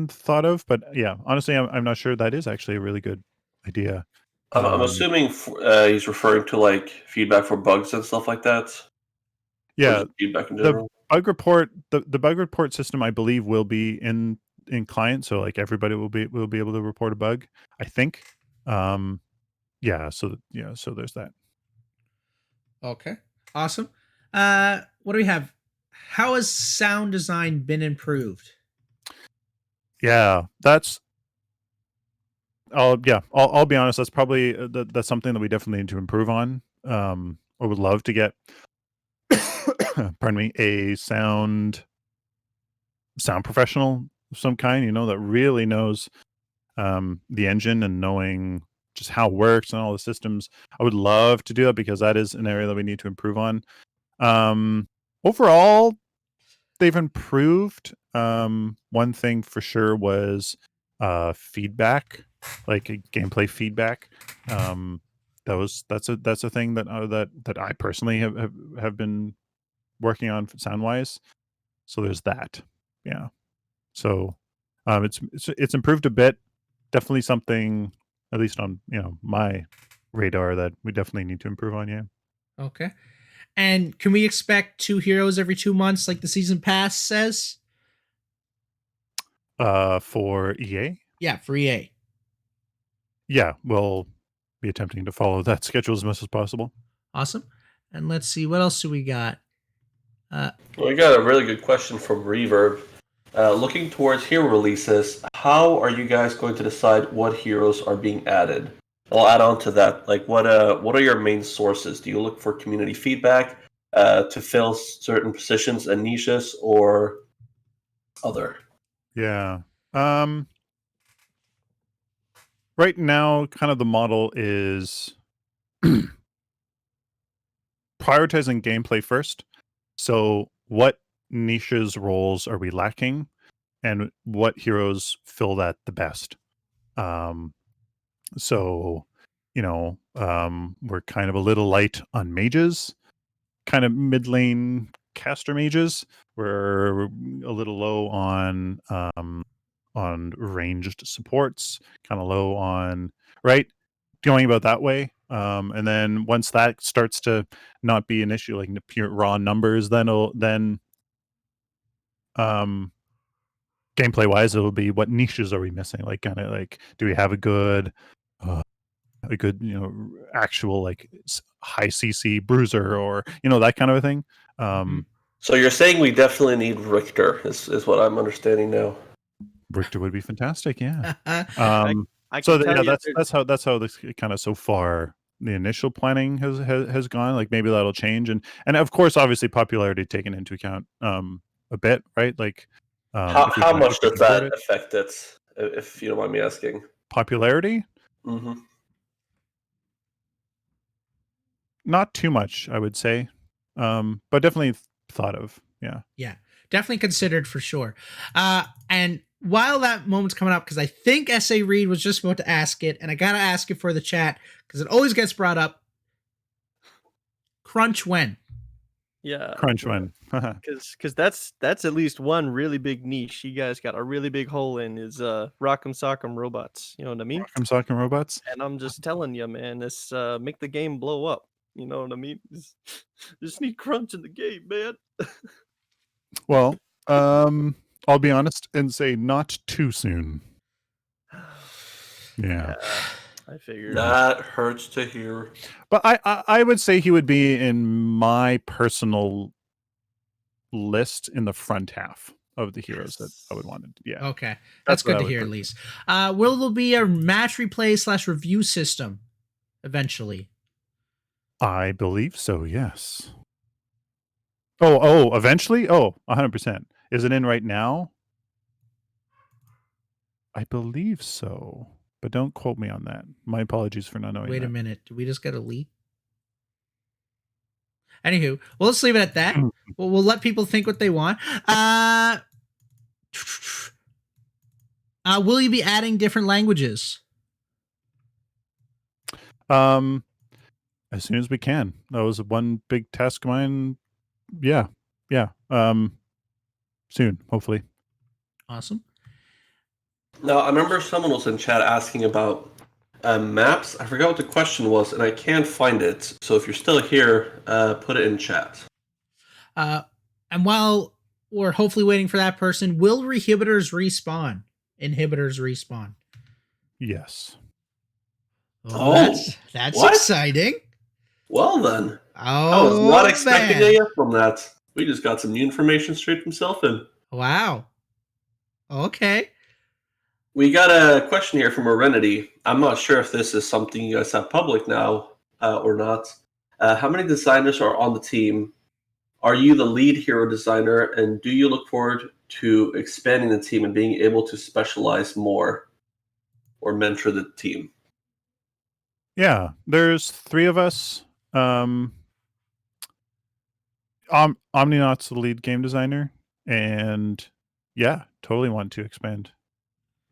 Speaker 4: thought of, but yeah, honestly, I'm not sure. That is actually a really good idea.
Speaker 3: I'm assuming he's referring to like feedback for bugs and stuff like that. Or
Speaker 4: Yeah,
Speaker 3: just feedback in
Speaker 4: the
Speaker 3: general.
Speaker 4: bug report, the bug report system, I believe, will be in client, so like everybody will be able to report a bug, I think. Yeah, so there's that.
Speaker 1: Okay, awesome. What do we have? How has sound design been improved?
Speaker 4: Yeah, I'll be honest, that's probably that's something that we definitely need to improve on. I would love to get pardon me, a sound professional of some kind, that really knows the engine and knowing just how it works and all the systems. I would love to do that because that is an area that we need to improve on. Overall, they've improved. One thing for sure was feedback, like gameplay feedback. That's a thing that I personally have been working on sound wise. So there's that. Yeah. So it's improved a bit. Definitely something, at least on my radar, that we definitely need to improve on. Yeah.
Speaker 1: Okay. And can we expect 2 heroes every 2 months like the season pass says?
Speaker 4: For EA.
Speaker 1: Yeah, for EA.
Speaker 4: Yeah, we'll be attempting to follow that schedule as much as possible.
Speaker 1: Awesome. And let's see, what else do we got?
Speaker 3: We got a really good question from Reverb. Looking towards hero releases, how are you guys going to decide what heroes are being added? I'll add on to that. Like, what are your main sources? Do you look for community feedback to fill certain positions and niches, or other?
Speaker 4: Yeah. Right now, kind of the model is prioritizing gameplay first. So, what niches roles are we lacking, and what heroes fill that the best? So, we're kind of a little light on mages, kind of mid lane caster mages. We're a little low on ranged supports, kind of low on right, going about that way. And then once that starts to not be an issue, like pure raw numbers, then gameplay wise, it'll be what niches are we missing? Like, kind of like, do we have a good actual like high CC bruiser, or that kind of a thing.
Speaker 3: So you're saying we definitely need Richter, is what I'm understanding now.
Speaker 4: Richter would be fantastic. Yeah.
Speaker 2: I
Speaker 4: So
Speaker 2: can tell you
Speaker 4: that's how this kind of so far the initial planning has gone. Like, maybe that'll change, and of course, obviously, popularity taken into account a bit, right? Like,
Speaker 3: how much does that affect it, if you don't mind me asking?
Speaker 4: Popularity?
Speaker 3: Mm-hmm.
Speaker 4: Not too much, I would say, but definitely thought of. Yeah.
Speaker 1: Yeah, definitely considered for sure. And while that moment's coming up, because I think EssayRead was just about to ask it, and I gotta ask it for the chat because it always gets brought up. Crunch when?
Speaker 2: Yeah,
Speaker 4: Crunch when?
Speaker 2: Because that's at least one really big niche you guys got a really big hole in, is Rock'em Sock'em robots. You know what I mean?
Speaker 4: Rock'em Sock'em robots.
Speaker 2: And I'm just telling you, man, this make the game blow up. You know what I mean? Just need crunch in the game, man.
Speaker 4: Well, I'll be honest and say not too soon. Yeah.
Speaker 2: I figured.
Speaker 3: That hurts to hear.
Speaker 4: But I would say he would be in my personal list in the front half of the heroes that I would want to. Yeah.
Speaker 1: Okay, that's good to hear at least. Will there be a match replay / review system eventually?
Speaker 4: I believe so, yes. Oh, eventually? Oh, 100%. Is it in right now? I believe so, but don't quote me on that. My apologies for not knowing
Speaker 1: Wait a
Speaker 4: that.
Speaker 1: minute. Did we just get a leak? Anywho, well, let's leave it at that. We'll let people think what they want. Will you be adding different languages?
Speaker 4: As soon as we can. That was one big task of mine. Yeah. Soon, hopefully.
Speaker 1: Awesome.
Speaker 3: Now, I remember someone was in chat asking about maps. I forgot what the question was, and I can't find it. So if you're still here, put it in chat.
Speaker 1: And while we're hopefully waiting for that person, will inhibitors respawn?
Speaker 4: Yes.
Speaker 1: Oh, that's
Speaker 3: what?
Speaker 1: exciting.
Speaker 3: Well then,
Speaker 1: Oh,
Speaker 3: I was not expecting
Speaker 1: man.
Speaker 3: a yes from that. We just got some new information straight from Sylphin.
Speaker 1: Wow. Okay.
Speaker 3: We got a question here from Arenity. I'm not sure if this is something you guys have public now or not. How many designers are on the team? Are you the lead hero designer, and do you look forward to expanding the team and being able to specialize more or mentor the team?
Speaker 4: Yeah, there's 3 of us. Omninaut's the lead game designer, and yeah, totally want to expand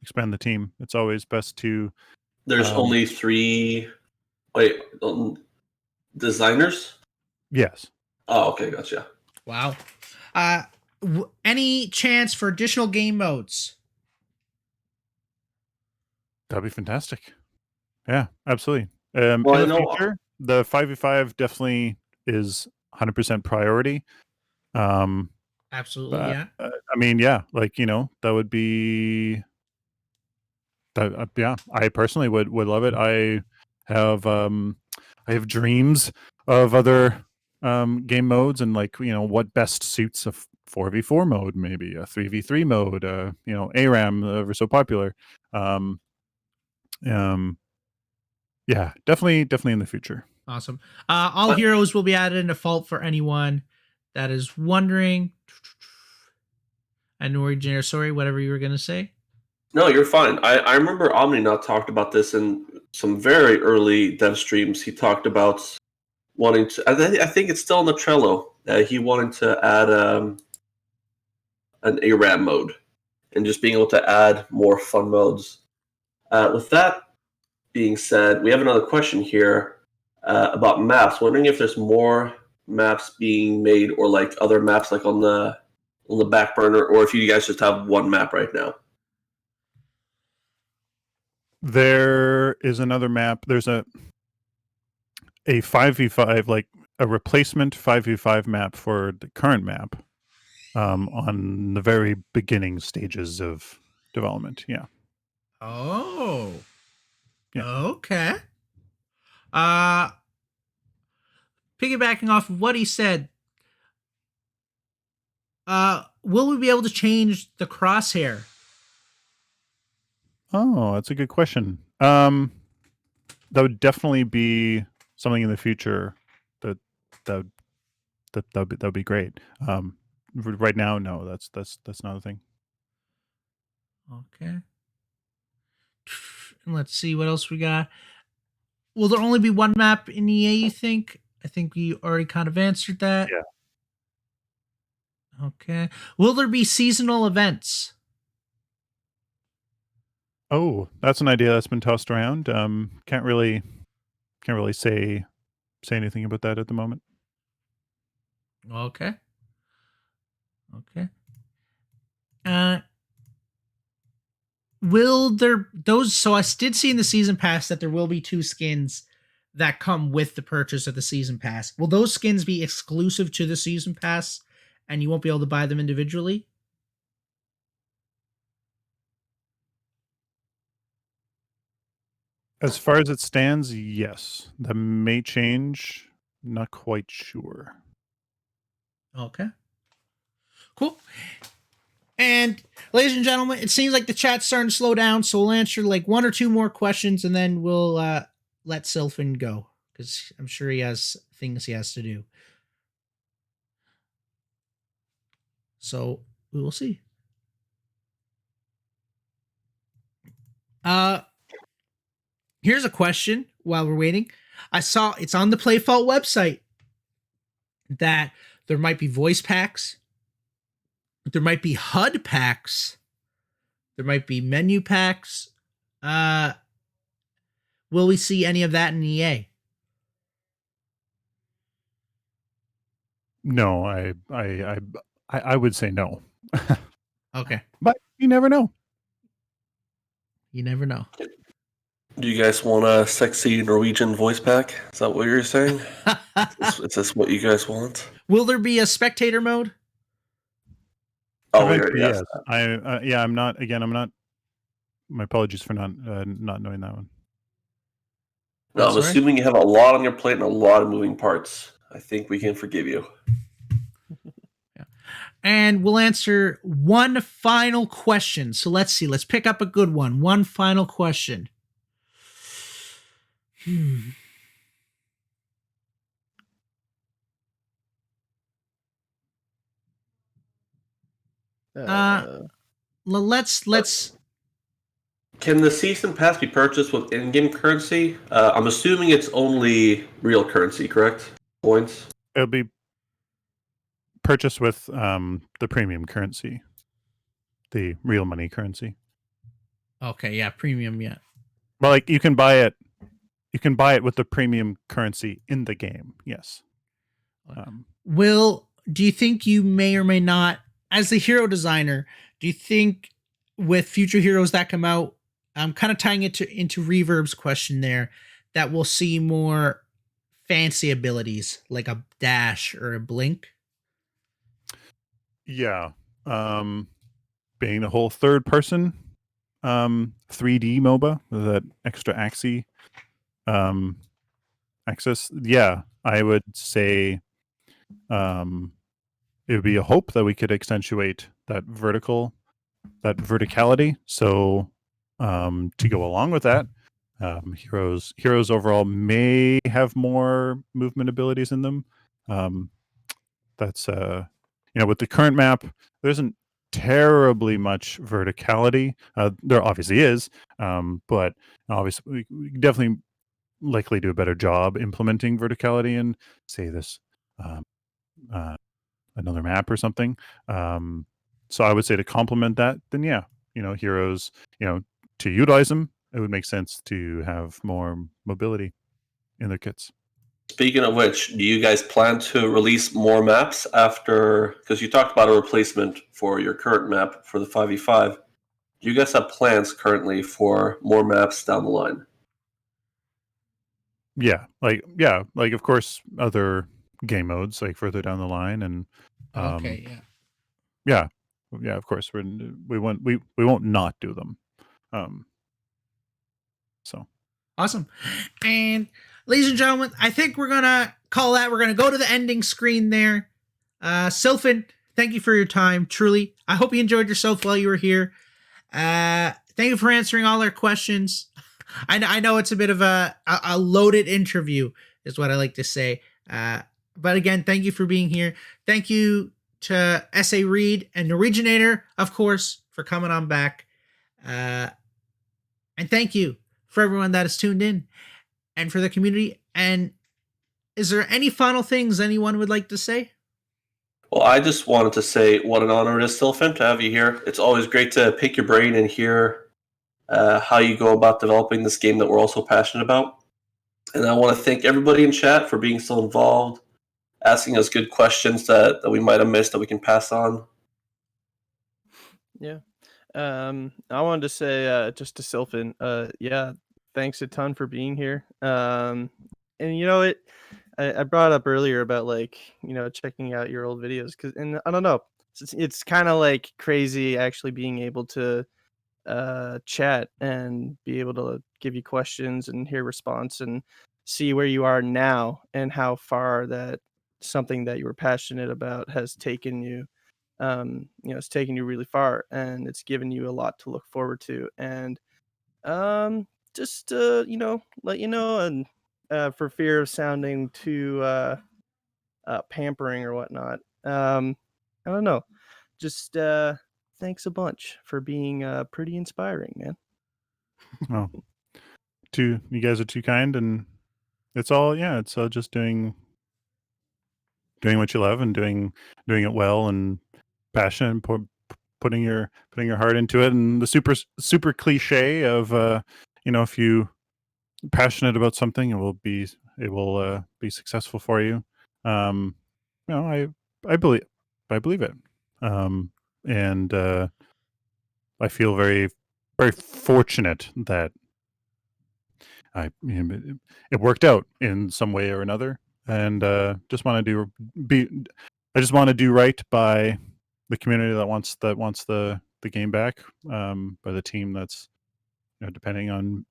Speaker 4: the team. It's always best to.
Speaker 3: There's only 3 designers?
Speaker 4: Yes.
Speaker 3: Oh, okay, gotcha.
Speaker 1: Wow. Any chance for additional game modes?
Speaker 4: That'd be fantastic. Yeah, absolutely. In
Speaker 3: Well,
Speaker 4: the future, the 5v5 definitely is 100% priority.
Speaker 1: Absolutely, yeah.
Speaker 4: I mean, yeah, like, that would be that. Yeah, I personally would love it. I have dreams of other game modes, and like, what best suits a 4v4 mode, maybe a 3v3 mode. ARAM, ever so popular. Yeah, definitely in the future.
Speaker 1: Awesome. All heroes will be added in default for anyone that is wondering. And Norweginator, sorry, whatever you were going to say.
Speaker 3: No, you're fine. I remember Omninaut talked about this in some very early dev streams. He talked about wanting to. I think it's still in the Trello. He wanted to add an ARAM mode and just being able to add more fun modes. With that being said, we have another question here about maps. Wondering if there's more maps being made, or like other maps like on the back burner, or if you guys just have one map right now.
Speaker 4: There is another map. There's a 5v5, like a replacement 5v5 map for the current map, on the very beginning stages of development. Yeah.
Speaker 1: Oh.
Speaker 4: Yeah.
Speaker 1: Okay. Piggybacking off of what he said, will we be able to change the crosshair?
Speaker 4: Oh, that's a good question. That would definitely be something in the future that would be great. Right now, no, that's not a thing.
Speaker 1: Okay. And let's see what else we got. Will there only be one map in EA, you think? I think we already kind of answered that.
Speaker 4: Yeah.
Speaker 1: Okay. Will there be seasonal events?
Speaker 4: Oh, that's an idea that's been tossed around. Can't really say anything about that at the moment.
Speaker 1: Okay. Will there so I did see in the season pass that there will be 2 skins that come with the purchase of the season pass. Will those skins be exclusive to the season pass and you won't be able to buy them individually?
Speaker 4: As far as it stands, yes. That may change. Not quite sure.
Speaker 1: Okay. Cool. And ladies and gentlemen, it seems like the chat's starting to slow down, so we'll answer like 1 or 2 more questions and then we'll let Sylphin go. because I'm sure he has things he has to do. So we will see. Here's a question while we're waiting. I saw it's on the Playfault website that there might be voice packs, there might be HUD packs, there might be menu packs. Will we see any of that in EA?
Speaker 4: No, I would say no.
Speaker 1: Okay.
Speaker 4: But you never know.
Speaker 1: You never know.
Speaker 3: Do you guys want a sexy Norwegian voice pack? Is that what you're saying? Is this what you guys want?
Speaker 1: Will there be a spectator mode?
Speaker 3: Oh,
Speaker 4: Eventually,
Speaker 3: yes.
Speaker 4: yes. I'm not. Again, I'm not. My apologies for not knowing that one.
Speaker 3: No, I'm
Speaker 1: Sorry?
Speaker 3: assuming you have a lot on your plate and a lot of moving parts. I think we can forgive you.
Speaker 1: And we'll answer one final question. So let's see. Let's pick up a good one. One final question. Let's.
Speaker 3: Can the season pass be purchased with in-game currency? I'm assuming it's only real currency, correct? Points.
Speaker 4: It'll be purchased with the premium currency, the real money currency.
Speaker 1: Okay, yeah, premium, yeah.
Speaker 4: Well, like you can buy it. You can buy it with the premium currency in the game. Yes.
Speaker 1: Do you think you may or may not, as the hero designer, do you think with future heroes that come out, I'm kind of tying it into Reverb's question there, that we'll see more fancy abilities like a dash or a blink?
Speaker 4: Yeah. Being a whole third person 3D MOBA with that extra axis. Yeah, I would say it would be a hope that we could accentuate that verticality. So to go along with that, heroes overall may have more movement abilities in them. That's with the current map, there isn't terribly much verticality. There obviously is, but obviously we definitely likely do a better job implementing verticality in, say, this another map or something. So I would say to complement that, then yeah, heroes, to utilize them, it would make sense to have more mobility in their kits.
Speaker 3: Speaking of which, do you guys plan to release more maps after? Because you talked about a replacement for your current map for the 5v5. Do you guys have plans currently for more maps down the line?
Speaker 4: Yeah, of course, other game modes like further down the line, and
Speaker 1: Okay, yeah.
Speaker 4: yeah. Of course, we won't not do them. So
Speaker 1: Awesome. And ladies and gentlemen, I think we're gonna call that. We're gonna go to the ending screen there. Sylphin, thank you for your time. Truly, I hope you enjoyed yourself while you were here. Thank you for answering all our questions. I know it's a bit of a loaded interview, is what I like to say. But again, thank you for being here. Thank you to EssayRead and Norweginator, of course, for coming on back. And thank you for everyone that has tuned in and for the community. And is there any final things anyone would like to say?
Speaker 3: Well, I just wanted to say what an honor it is, Sylphin, to have you here. It's always great to pick your brain and hear how you go about developing this game that we're also passionate about. And I want to thank everybody in chat for being so involved, asking us good questions that we might have missed that we can pass on.
Speaker 2: Yeah. I wanted to say just to Sylphin, yeah, thanks a ton for being here. And I brought up earlier about checking out your old videos and I don't know, it's kind of like crazy actually being able to chat and be able to give you questions and hear response and see where you are now and how far that something that you were passionate about has taken you. It's taken you really far and it's given you a lot to look forward to. And just let you know and for fear of sounding too pampering or whatnot. I don't know. Just thanks a bunch for being pretty inspiring, man.
Speaker 4: Oh, you guys are too kind, and it's all just doing what you love and doing it well and passion and putting your heart into it, and the super cliche of if you passionate about something, it will be successful for you. I believe it, and I feel very very fortunate that it worked out in some way or another, and just want to do right by the community that wants the game back, by the team that's depending on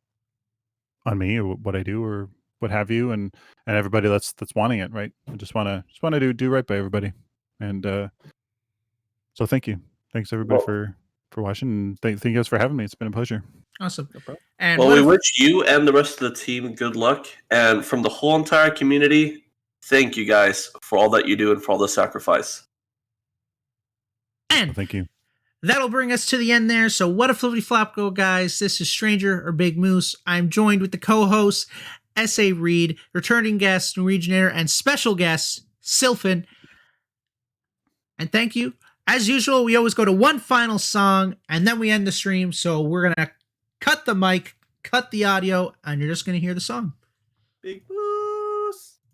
Speaker 4: me or what I do or what have you, and everybody that's wanting it, right? I just want to do right by everybody, and so thanks everybody for watching, and thank you guys for having me. It's been a pleasure.
Speaker 1: Awesome.
Speaker 2: No problem.
Speaker 1: And
Speaker 3: Well, we wish you and the rest of the team good luck. And from the whole entire community, thank you guys for all that you do and for all the sacrifice.
Speaker 1: and
Speaker 4: Thank you.
Speaker 1: that'll bring us to the end there. So what a flippity flop go, guys. This is Stranger or Big Moose. I'm joined with the co-hosts, EssayRead, returning guest, Norweginator, and special guest, Sylphin. And thank you. As usual, we always go to one final song, and then we end the stream. So we're going to cut the mic, cut the audio, and you're just going to hear the song.
Speaker 2: Big Moose.